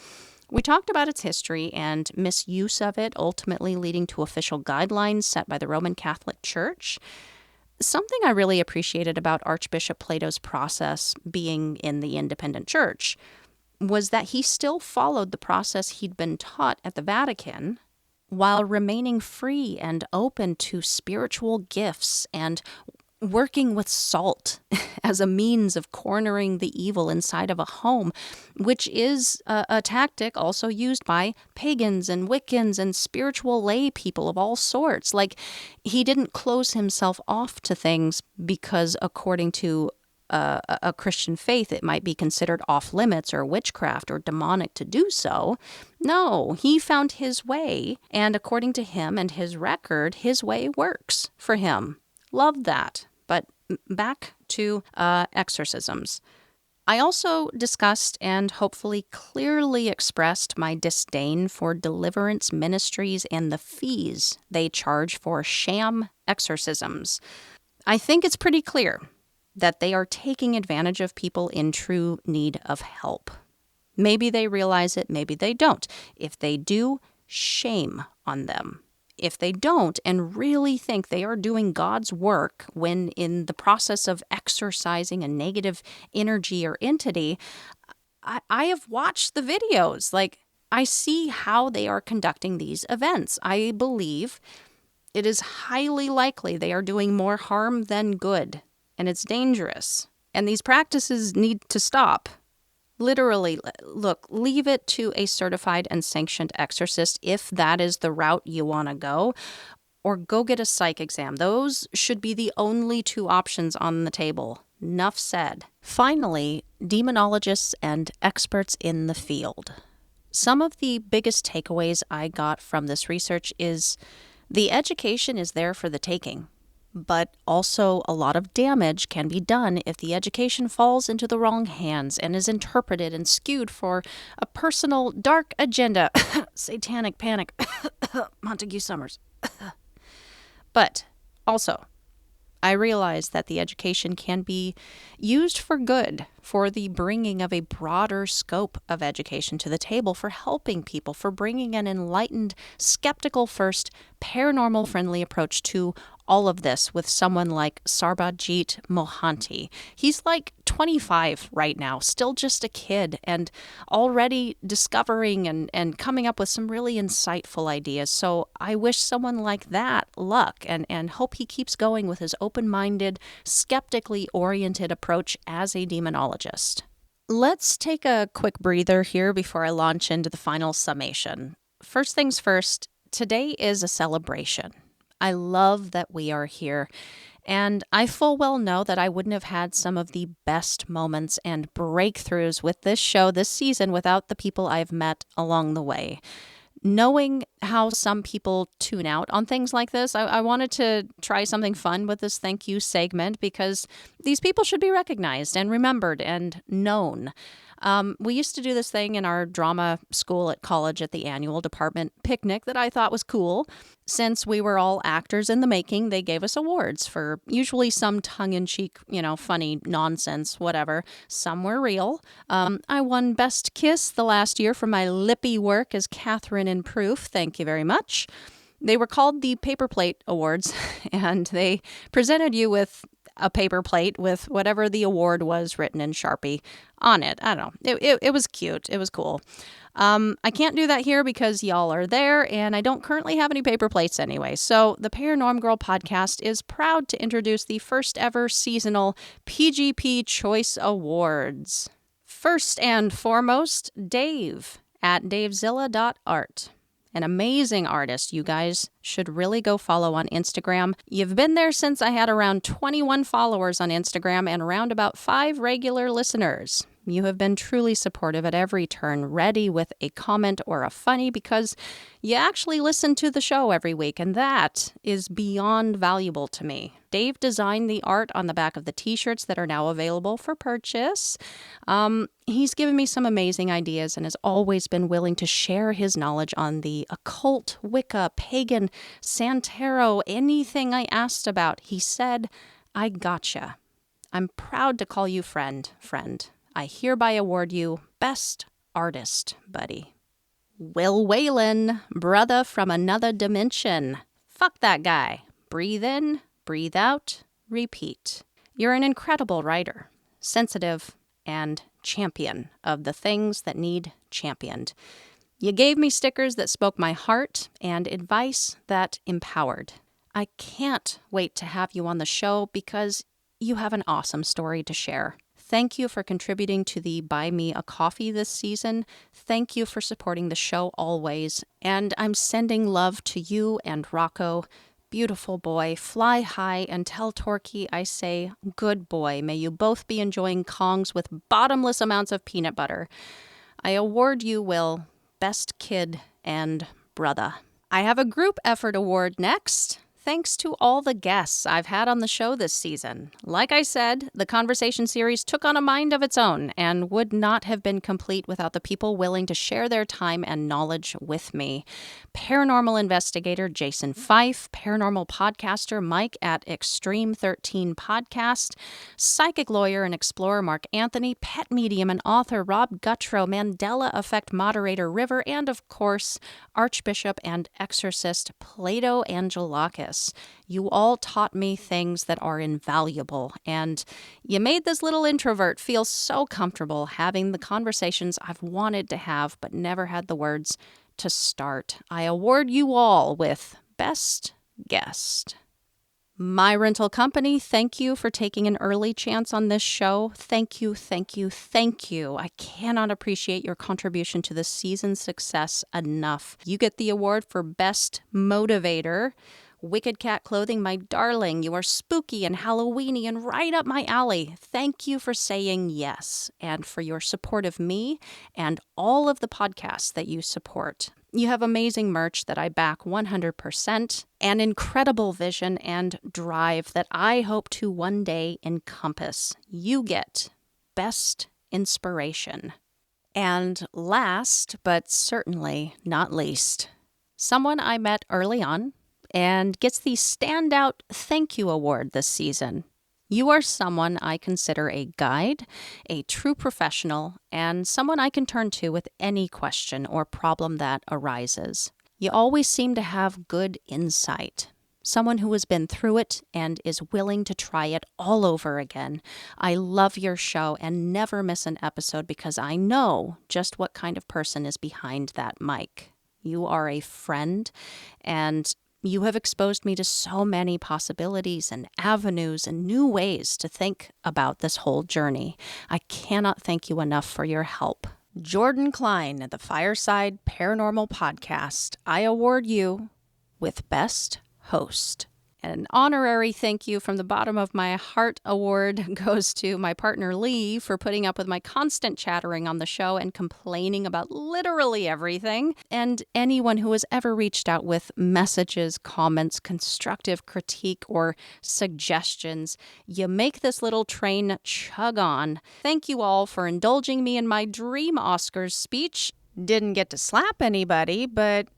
We talked about its history and misuse of it, ultimately leading to official guidelines set by the Roman Catholic Church. Something I really appreciated about Archbishop Plato's process being in the independent church was that he still followed the process he'd been taught at the Vatican while remaining free and open to spiritual gifts and working with salt as a means of cornering the evil inside of a home, which is a tactic also used by pagans and Wiccans and spiritual lay people of all sorts. Like, he didn't close himself off to things because, according to a Christian faith, it might be considered off limits or witchcraft or demonic to do so. No, he found his way, and according to him and his record, his way works for him. Love that. But back to exorcisms. I also discussed and hopefully clearly expressed my disdain for deliverance ministries and the fees they charge for sham exorcisms. I think it's pretty clear that they are taking advantage of people in true need of help. Maybe they realize it, maybe they don't. If they do, shame on them. If they don't and really think they are doing God's work when in the process of exorcising a negative energy or entity, I have watched the videos. Like, I see how they are conducting these events. I believe it is highly likely they are doing more harm than good. And it's dangerous. And these practices need to stop. Literally, look, leave it to a certified and sanctioned exorcist if that is the route you want to go, or go get a psych exam. Those should be the only two options on the table. Enough said. Finally, demonologists and experts in the field. Some of the biggest takeaways I got from this research is the education is there for the taking. But also a lot of damage can be done if the education falls into the wrong hands and is interpreted and skewed for a personal dark agenda. Satanic panic. Montague Summers. But also, I realize that the education can be used for good, for the bringing of a broader scope of education to the table, for helping people, for bringing an enlightened, skeptical first, paranormal friendly approach to all of this with someone like Sarbajit Mohanty. He's like 25 right now, still just a kid, and already discovering and coming up with some really insightful ideas. So I wish someone like that luck and hope he keeps going with his open-minded, skeptically oriented approach as a demonologist. Let's take a quick breather here before I launch into the final summation. First things first, today is a celebration. I love that we are here, and I full well know that I wouldn't have had some of the best moments and breakthroughs with this show this season without the people I've met along the way. Knowing how some people tune out on things like this, I wanted to try something fun with this thank you segment because these people should be recognized and remembered and known. We used to do this thing in our drama school at college at the annual department picnic that I thought was cool. Since we were all actors in the making, they gave us awards for usually some tongue-in-cheek, funny nonsense, whatever. Some were real. I won Best Kiss the last year for my lippy work as Catherine in Proof. Thank you very much. They were called the Paper Plate Awards, and they presented you with a paper plate with whatever the award was written in Sharpie on it. I don't know. It was cute. It was cool. I can't do that here because y'all are there, and I don't currently have any paper plates anyway. So the Paranormal Girl podcast is proud to introduce the first ever seasonal PGP Choice Awards. First and foremost, Dave at davezilla.art. An amazing artist you guys should really go follow on Instagram. You've been there since I had around 21 followers on Instagram and around about 5 regular listeners. You have been truly supportive at every turn, ready with a comment or a funny because you actually listen to the show every week, and that is beyond valuable to me. Dave designed the art on the back of the t-shirts that are now available for purchase. He's given me some amazing ideas and has always been willing to share his knowledge on the occult, Wicca, pagan, Santero, anything I asked about. He said, I gotcha. I'm proud to call you friend. I hereby award you Best Artist, buddy. Whalen, brother from another dimension. Fuck that guy. Breathe in, breathe out, repeat. You're an incredible writer, sensitive, and champion of the things that need championed. You gave me stickers that spoke my heart and advice that empowered. I can't wait to have you on the show because you have an awesome story to share. Thank you for contributing to the Buy Me a Coffee this season. Thank you for supporting the show always. And I'm sending love to you and Rocco. Beautiful boy, fly high and tell Torquay I say, good boy. May you both be enjoying Kongs with bottomless amounts of peanut butter. I award you, Will, Best Kid and Brother. I have a group effort award next. Thanks to all the guests I've had on the show this season. Like I said, the conversation series took on a mind of its own and would not have been complete without the people willing to share their time and knowledge with me. Paranormal investigator Jason Fife, paranormal podcaster Mike at Extreme 13 Podcast, psychic lawyer and explorer Mark Anthony, pet medium and author Rob Guttrow, Mandela Effect moderator River, and of course, Archbishop and exorcist Plato Angelakis. You all taught me things that are invaluable, and you made this little introvert feel so comfortable having the conversations I've wanted to have but never had the words to start. I award you all with Best Guest. My rental company, thank you for taking an early chance on this show. Thank you. I cannot appreciate your contribution to this season's success enough. You get the award for Best Motivator. Wicked Cat Clothing, my darling, you are spooky and Halloweeny and right up my alley. Thank you for saying yes and for your support of me and all of the podcasts that you support. You have amazing merch that I back 100%, and incredible vision and drive that I hope to one day encompass. You get Best Inspiration. And last, but certainly not least, someone I met early on, and gets the Standout Thank You Award this season. You are someone I consider a guide, a true professional, and someone I can turn to with any question or problem that arises. You always seem to have good insight. Someone who has been through it and is willing to try it all over again. I love your show and never miss an episode because I know just what kind of person is behind that mic. You are a friend, and you have exposed me to so many possibilities and avenues and new ways to think about this whole journey. I cannot thank you enough for your help. Jordan Klein at the Fireside Paranormal Podcast, I award you with Best Host. An honorary thank you from the bottom of my heart award goes to my partner Lee for putting up with my constant chattering on the show and complaining about literally everything, and anyone who has ever reached out with messages, comments, constructive critique, or suggestions. You make this little train chug on. Thank you all for indulging me in my dream Oscars speech. Didn't get to slap anybody, but,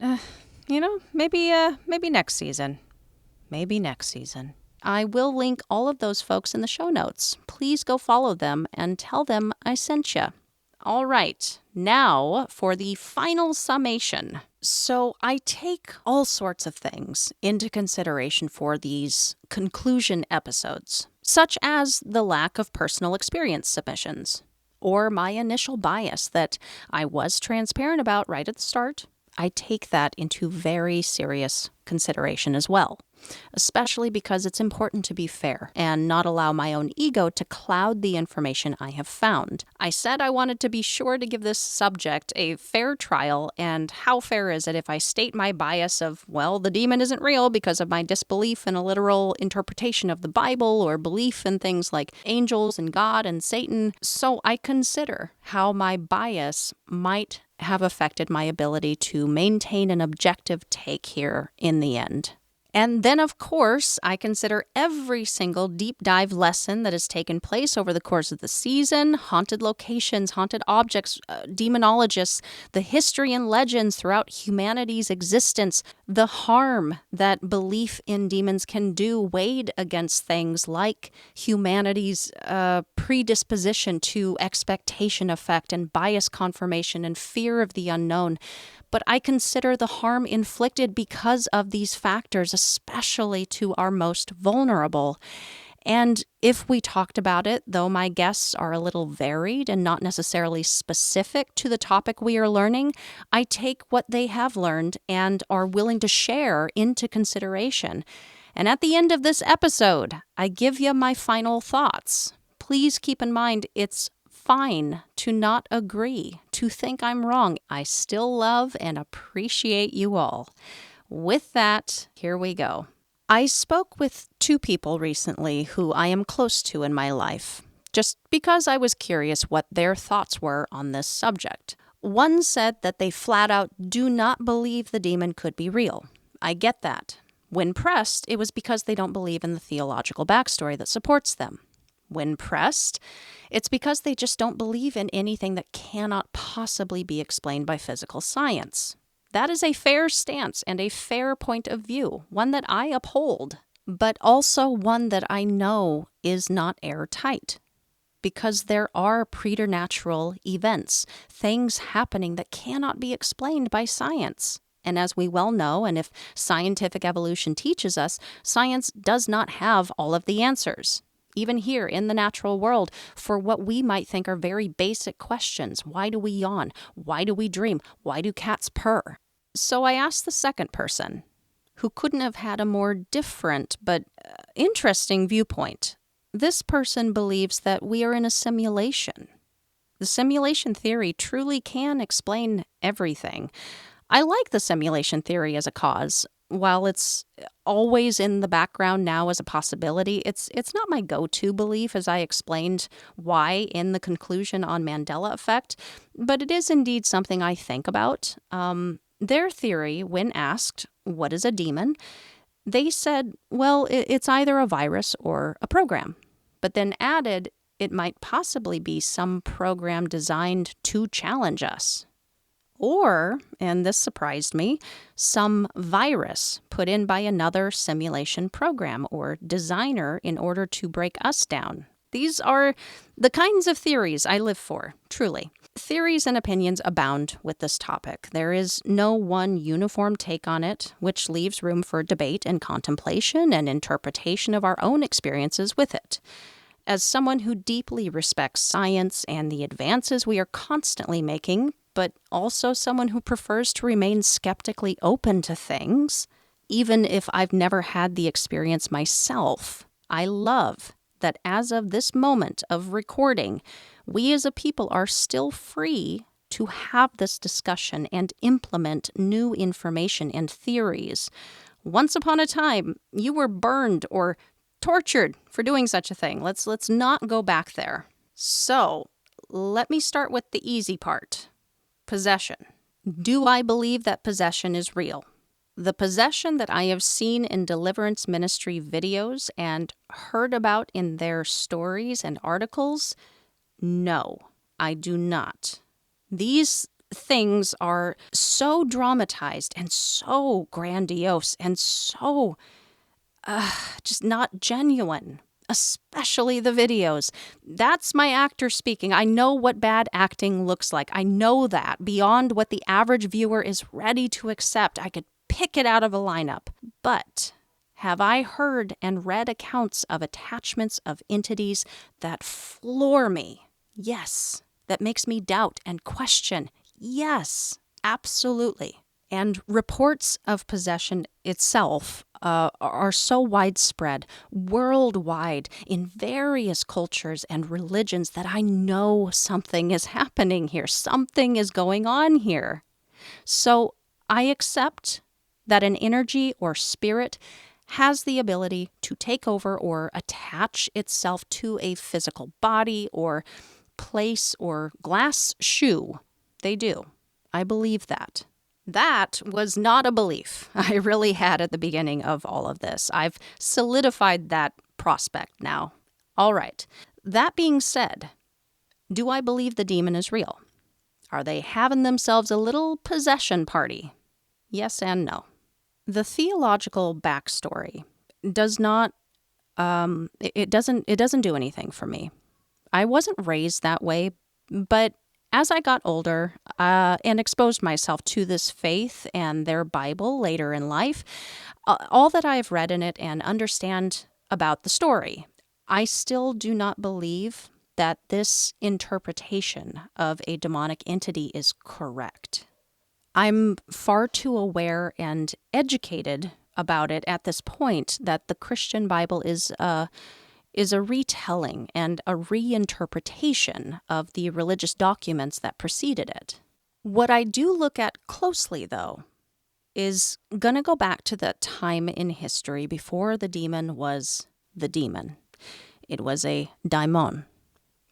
maybe next season. Maybe next season. I will link all of those folks in the show notes. Please go follow them and tell them I sent you. All right, now for the final summation. So I take all sorts of things into consideration for these conclusion episodes, such as the lack of personal experience submissions, or my initial bias that I was transparent about right at the start. I take that into very serious consideration as well, especially because it's important to be fair and not allow my own ego to cloud the information I have found. I said I wanted to be sure to give this subject a fair trial, and how fair is it if I state my bias of, well, the demon isn't real because of my disbelief in a literal interpretation of the Bible or belief in things like angels and God and Satan. So I consider how my bias might have affected my ability to maintain an objective take here in the end. And then, of course, I consider every single deep dive lesson that has taken place over the course of the season, haunted locations, haunted objects, demonologists, the history and legends throughout humanity's existence, the harm that belief in demons can do weighed against things like humanity's predisposition to expectation effect and bias confirmation and fear of the unknown. But I consider the harm inflicted because of these factors, especially to our most vulnerable. And if we talked about it, though my guests are a little varied and not necessarily specific to the topic we are learning, I take what they have learned and are willing to share into consideration. And at the end of this episode, I give you my final thoughts. Please keep in mind it's fine to not agree, to think I'm wrong. I still love and appreciate you all. With that, here we go. I spoke with two people recently who I am close to in my life, just because I was curious what their thoughts were on this subject. One said that they flat out do not believe the demon could be real. I get that. When pressed, it was because they don't believe in the theological backstory that supports them. When pressed, it's because they just don't believe in anything that cannot possibly be explained by physical science. That is a fair stance and a fair point of view, one that I uphold, but also one that I know is not airtight, because there are preternatural events, things happening that cannot be explained by science. And as we well know, and if scientific evolution teaches us, science does not have all of the answers. Even here in the natural world, for what we might think are very basic questions. Why do we yawn? Why do we dream? Why do cats purr? So I asked the second person, who couldn't have had a more different but interesting viewpoint. This person believes that we are in a simulation. The simulation theory truly can explain everything. I like the simulation theory as a cause. While it's always in the background now as a possibility, it's not my go-to belief, as I explained why in the conclusion on Mandela effect, but it is indeed something I think about. Their theory, when asked, what is a demon? They said, well, it's either a virus or a program, but then added it might possibly be some program designed to challenge us. Or, and this surprised me, some virus put in by another simulation program or designer in order to break us down. These are the kinds of theories I live for, truly. Theories and opinions abound with this topic. There is no one uniform take on it, which leaves room for debate and contemplation and interpretation of our own experiences with it. As someone who deeply respects science and the advances we are constantly making, but also someone who prefers to remain skeptically open to things, even if I've never had the experience myself, I love that as of this moment of recording, we as a people are still free to have this discussion and implement new information and theories. Once upon a time, you were burned or tortured for doing such a thing. Let's not go back there. So, let me start with the easy part. Possession. Do I believe that possession is real? The possession that I have seen in deliverance ministry videos and heard about in their stories and articles, no, I do not. These things are so dramatized and so grandiose and so just not genuine, especially the videos. That's my actor speaking. I know what bad acting looks like. I know that beyond what the average viewer is ready to accept. I could pick it out of a lineup. But have I heard and read accounts of attachments of entities that floor me? Yes. That makes me doubt and question? Yes, absolutely. And reports of possession itself are so widespread, worldwide, in various cultures and religions that I know something is happening here. Something is going on here. So I accept that an energy or spirit has the ability to take over or attach itself to a physical body or place or glass shoe. They do. I believe that. That was not a belief I really had at the beginning of all of this. I've solidified that prospect now. All right. That being said, do I believe the demon is real? Are they having themselves a little possession party? Yes and no. The theological backstory does not, it doesn't do anything for me. I wasn't raised that way, but as I got older and exposed myself to this faith and their Bible later in life, all that I've read in it and understand about the story, I still do not believe that this interpretation of a demonic entity is correct. I'm far too aware and educated about it at this point that the Christian Bible is a retelling and a reinterpretation of the religious documents that preceded it. What I do look at closely, though, is going to go back to the time in history before the demon was the demon. It was a daimon.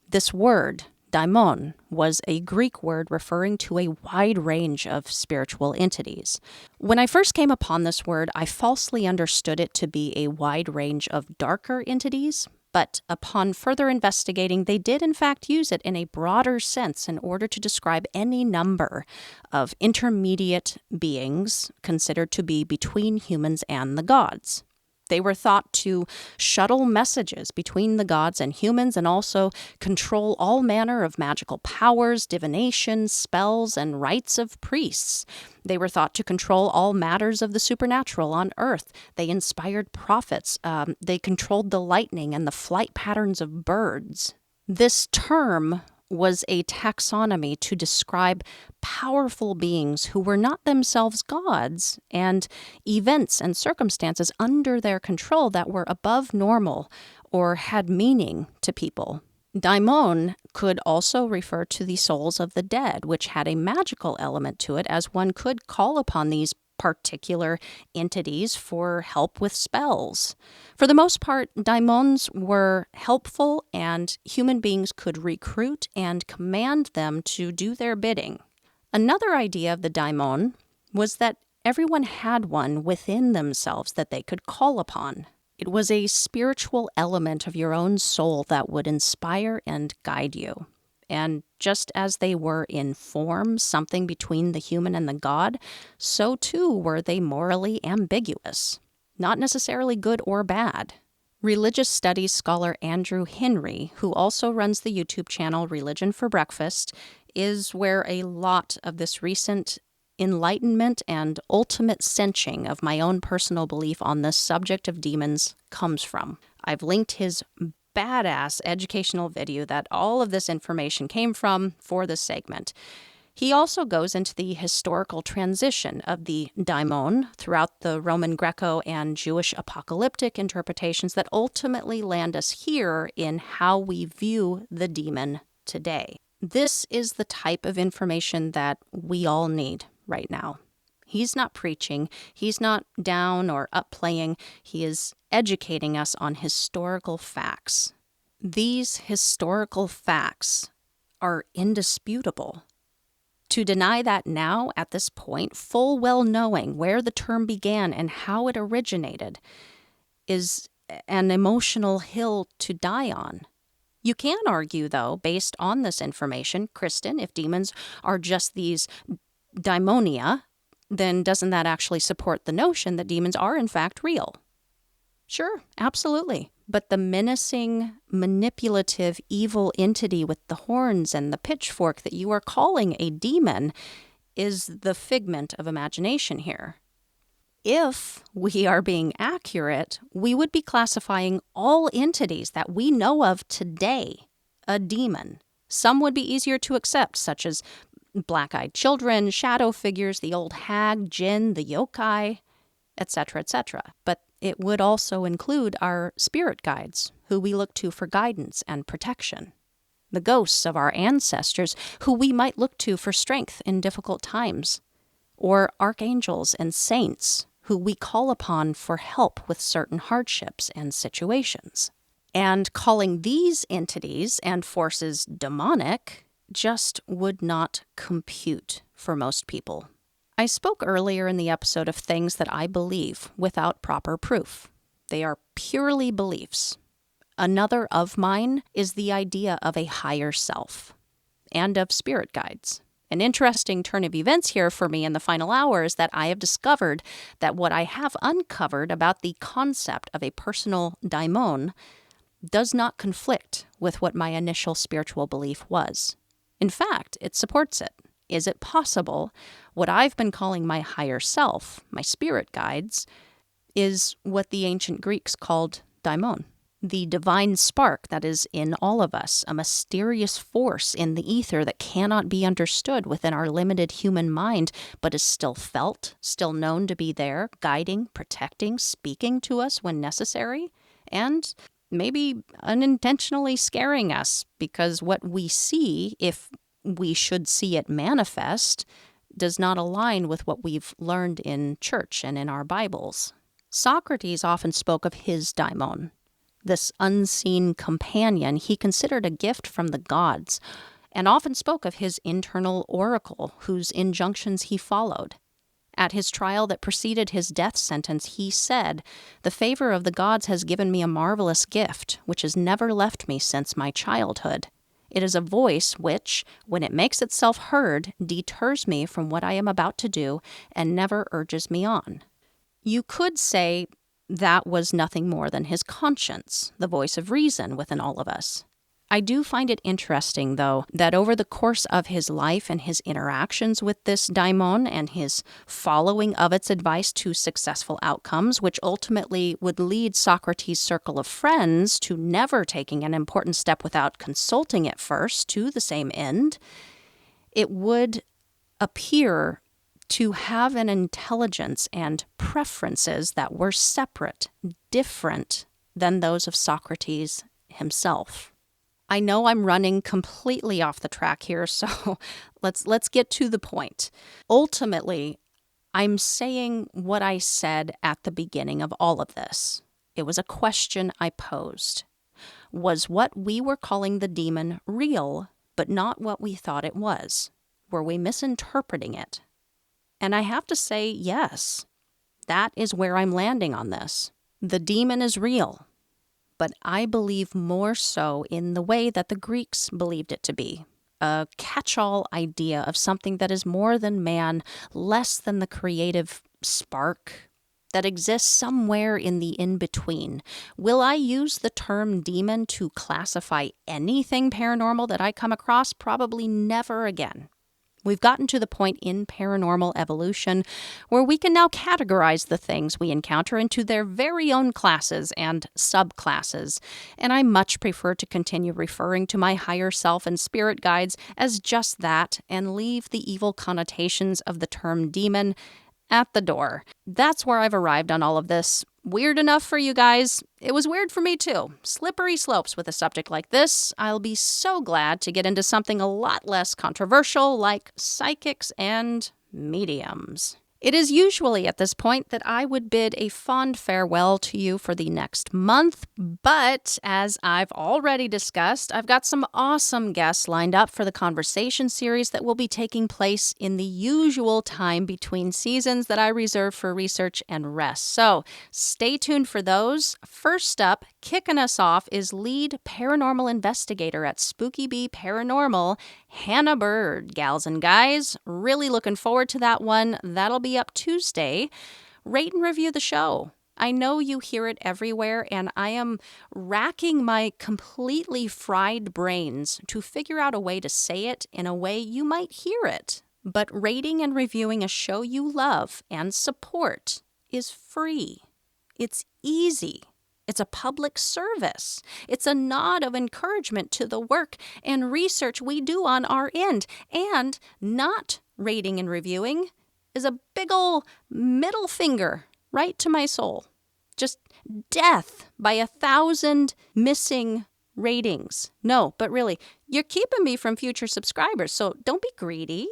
This word, daimon, was a Greek word referring to a wide range of spiritual entities. When I first came upon this word, I falsely understood it to be a wide range of darker entities, but upon further investigating, they did in fact use it in a broader sense in order to describe any number of intermediate beings considered to be between humans and the gods. They were thought to shuttle messages between the gods and humans and also control all manner of magical powers, divination, spells, and rites of priests. They were thought to control all matters of the supernatural on earth. They inspired prophets. They controlled the lightning and the flight patterns of birds. This term was a taxonomy to describe powerful beings who were not themselves gods and events and circumstances under their control that were above normal or had meaning to people. Daimon could also refer to the souls of the dead, which had a magical element to it, as one could call upon these particular entities for help with spells. For the most part, daimons were helpful and human beings could recruit and command them to do their bidding. Another idea of the daimon was that everyone had one within themselves that they could call upon. It was a spiritual element of your own soul that would inspire and guide you. And just as they were in form, something between the human and the god, so too were they morally ambiguous, not necessarily good or bad. Religious studies scholar Andrew Henry, who also runs the YouTube channel Religion for Breakfast, is where a lot of this recent enlightenment and ultimate cinching of my own personal belief on this subject of demons comes from. I've linked his badass educational video that all of this information came from for this segment. He also goes into the historical transition of the daimon throughout the Roman Greco and Jewish apocalyptic interpretations that ultimately land us here in how we view the demon today. This is the type of information that we all need right now. He's not preaching, he's not down or upplaying, he is educating us on historical facts. These historical facts are indisputable. To deny that now, at this point, full well knowing where the term began and how it originated, is an emotional hill to die on. You can argue, though, based on this information, Kristen, if demons are just these daimonia, then doesn't that actually support the notion that demons are in fact real? Sure, absolutely. But the menacing, manipulative, evil entity with the horns and the pitchfork that you are calling a demon is the figment of imagination here. If we are being accurate, we would be classifying all entities that we know of today a demon. Some would be easier to accept, such as black-eyed children, shadow figures, the old hag, jinn, the yokai, etc., etc. But it would also include our spirit guides, who we look to for guidance and protection. The ghosts of our ancestors, who we might look to for strength in difficult times. Or archangels and saints, who we call upon for help with certain hardships and situations. And calling these entities and forces demonic just would not compute for most people. I spoke earlier in the episode of things that I believe without proper proof. They are purely beliefs. Another of mine is the idea of a higher self and of spirit guides. An interesting turn of events here for me in the final hour is that I have discovered that what I have uncovered about the concept of a personal daimon does not conflict with what my initial spiritual belief was. In fact, it supports it. Is it possible what I've been calling my higher self, my spirit guides, is what the ancient Greeks called daimon? The divine spark that is in all of us, a mysterious force in the ether that cannot be understood within our limited human mind, but is still felt, still known to be there, guiding, protecting, speaking to us when necessary, and maybe unintentionally scaring us because what we see, if we should see it manifest, does not align with what we've learned in church and in our Bibles. Socrates often spoke of his daimon, this unseen companion he considered a gift from the gods, and often spoke of his internal oracle, whose injunctions he followed. At his trial that preceded his death sentence, he said, "The favor of the gods has given me a marvelous gift, which has never left me since my childhood. It is a voice which, when it makes itself heard, deters me from what I am about to do and never urges me on." You could say that was nothing more than his conscience, the voice of reason within all of us. I do find it interesting, though, that over the course of his life and his interactions with this daimon and his following of its advice to successful outcomes, which ultimately would lead Socrates' circle of friends to never taking an important step without consulting it first to the same end, it would appear to have an intelligence and preferences that were separate, different than those of Socrates himself. I know I'm running completely off the track here, so let's get to the point. Ultimately, I'm saying what I said at the beginning of all of this. It was a question I posed. Was what we were calling the demon real, but not what we thought it was? Were we misinterpreting it? And I have to say, yes. That is where I'm landing on this. The demon is real. But I believe more so in the way that the Greeks believed it to be, a catch-all idea of something that is more than man, less than the creative spark that exists somewhere in the in-between. Will I use the term demon to classify anything paranormal that I come across? Probably never again. We've gotten to the point in paranormal evolution where we can now categorize the things we encounter into their very own classes and subclasses, and I much prefer to continue referring to my higher self and spirit guides as just that and leave the evil connotations of the term demon at the door. That's where I've arrived on all of this. Weird enough for you guys? It was weird for me too. Slippery slopes with a subject like this. I'll be so glad to get into something a lot less controversial like psychics and mediums. It is usually at this point that I would bid a fond farewell to you for the next month, but as I've already discussed, I've got some awesome guests lined up for the conversation series that will be taking place in the usual time between seasons that I reserve for research and rest. So stay tuned for those. First up, kicking us off is lead paranormal investigator at Spooky Bee Paranormal, Hannah Bird. Gals and guys, really looking forward to that one. That'll be up Tuesday. Rate and review the show. I know you hear it everywhere, and I am racking my completely fried brains to figure out a way to say it in a way you might hear it. But rating and reviewing a show you love and support is free. It's easy. It's a public service. It's a nod of encouragement to the work and research we do on our end. And not rating and reviewing is a big ol' middle finger right to my soul. Just death by 1,000 missing ratings. No, but really, you're keeping me from future subscribers, so don't be greedy.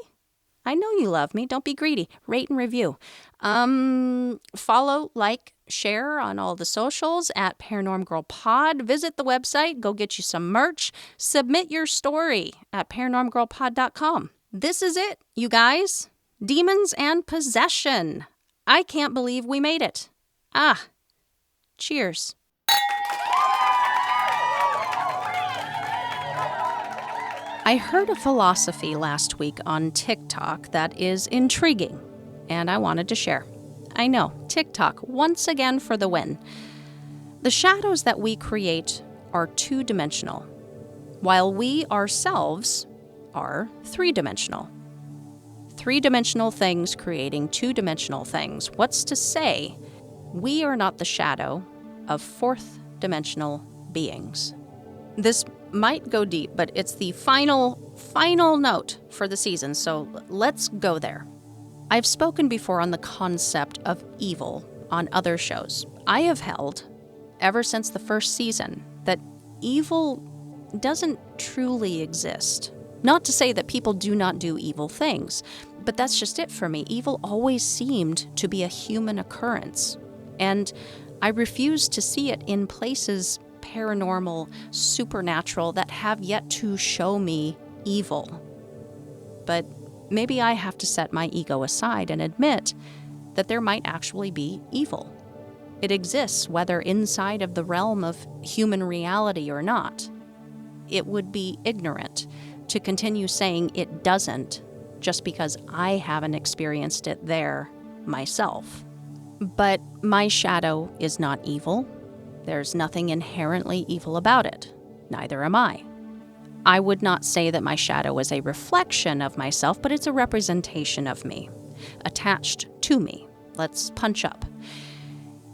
I know you love me. Don't be greedy. Rate and review. Follow, like, share on all the socials at Paranormal Girl Pod. Visit the website. Go get you some merch. Submit your story at paranormalgirlpod.com. This is it, you guys. Demons and possession. I can't believe we made it. Cheers. I heard a philosophy last week on TikTok that is intriguing, and I wanted to share. I know, TikTok, once again for the win. The shadows that we create are two-dimensional, while we ourselves are three-dimensional. Three-dimensional things creating two-dimensional things. What's to say we are not the shadow of fourth-dimensional beings? This might go deep, but it's the final note for the season, so let's go there. I've spoken before on the concept of evil on other shows. I have held, ever since the first season, that evil doesn't truly exist. Not to say that people do not do evil things, but that's just it for me. Evil always seemed to be a human occurrence, and I refuse to see it in places paranormal, supernatural, that have yet to show me evil. But maybe I have to set my ego aside and admit that there might actually be evil. It exists, whether inside of the realm of human reality or not. It would be ignorant to continue saying it doesn't just because I haven't experienced it there myself. But my shadow is not evil. There's nothing inherently evil about it. Neither am I. I would not say that my shadow is a reflection of myself, but it's a representation of me, attached to me. Let's punch up.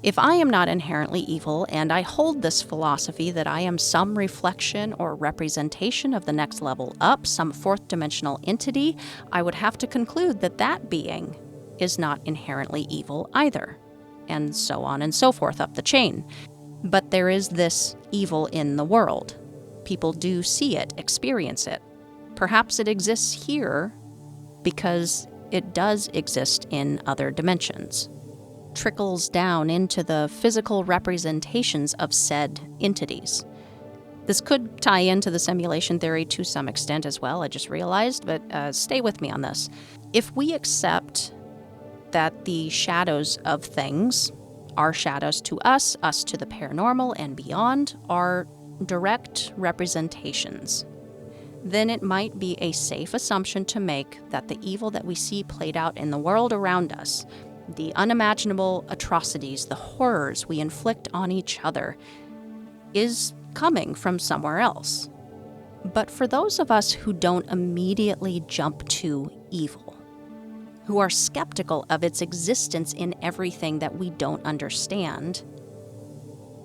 If I am not inherently evil, and I hold this philosophy that I am some reflection or representation of the next level up, some fourth-dimensional entity, I would have to conclude that that being is not inherently evil either, and so on and so forth up the chain. But there is this evil in the world. People do see it, experience it. Perhaps it exists here because it does exist in other dimensions. Trickles down into the physical representations of said entities. This could tie into the simulation theory to some extent as well, I just realized, but stay with me on this. If we accept that the shadows of things, our shadows to us to the paranormal and beyond, are direct representations, then it might be a safe assumption to make that the evil that we see played out in the world around us, the unimaginable atrocities, the horrors we inflict on each other, is coming from somewhere else. But for those of us who don't immediately jump to evil, who are skeptical of its existence in everything that we don't understand,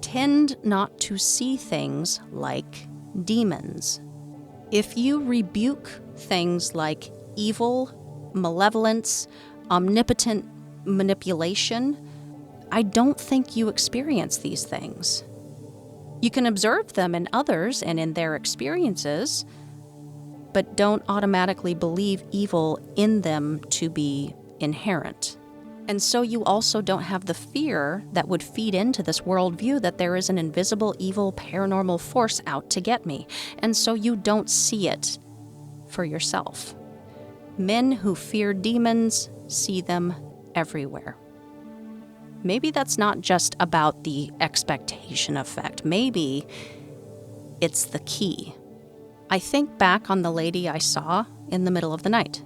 tend not to see things like demons. If you rebuke things like evil, malevolence, omnipotent manipulation, I don't think you experience these things. You can observe them in others and in their experiences, but don't automatically believe evil in them to be inherent. And so you also don't have the fear that would feed into this worldview that there is an invisible, evil, paranormal force out to get me. And so you don't see it for yourself. Men who fear demons see them everywhere. Maybe that's not just about the expectation effect. Maybe it's the key. I think back on the lady I saw in the middle of the night.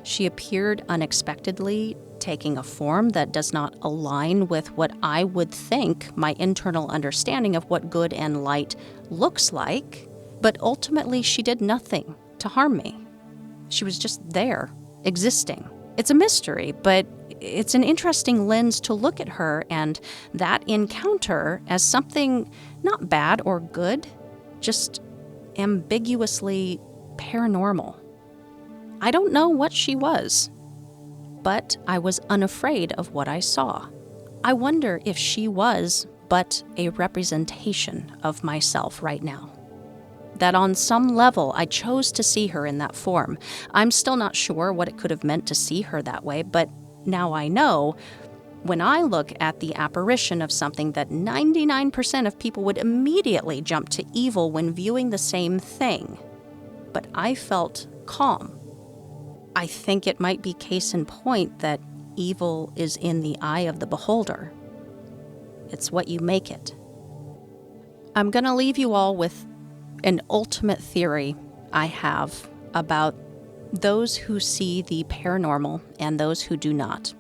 She appeared unexpectedly, taking a form that does not align with what I would think my internal understanding of what good and light looks like, but ultimately she did nothing to harm me. She was just there, existing. It's a mystery, but it's an interesting lens to look at her and that encounter as something not bad or good, just ambiguously paranormal. I don't know what she was, but I was unafraid of what I saw. I wonder if she was but a representation of myself right now. That on some level I chose to see her in that form. I'm still not sure what it could have meant to see her that way, but now I know when I look at the apparition of something that 99% of people would immediately jump to evil when viewing the same thing. But I felt calm. I think it might be case in point that evil is in the eye of the beholder. It's what you make it. I'm going to leave you all with an ultimate theory I have about those who see the paranormal and those who do not,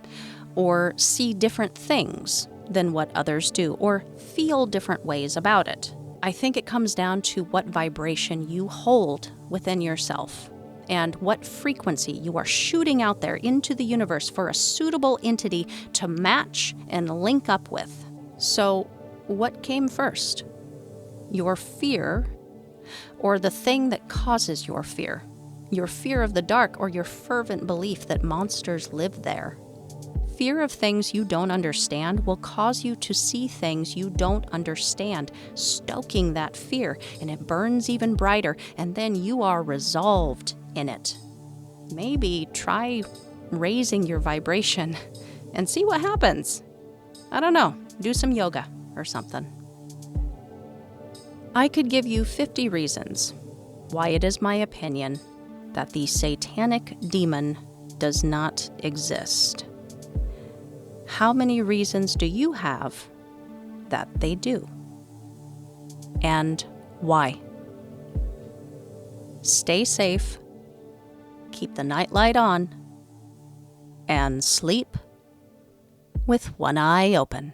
or see different things than what others do, or feel different ways about it. I think it comes down to what vibration you hold within yourself and what frequency you are shooting out there into the universe for a suitable entity to match and link up with. So, what came first? Your fear, or the thing that causes your fear? Your fear of the dark, or your fervent belief that monsters live there? Fear of things you don't understand will cause you to see things you don't understand, stoking that fear, and it burns even brighter, and then you are resolved in it. Maybe try raising your vibration and see what happens. I don't know, do some yoga or something. I could give you 50 reasons why it is my opinion that the satanic demon does not exist. How many reasons do you have that they do? And why? Stay safe, keep the nightlight on, and sleep with one eye open.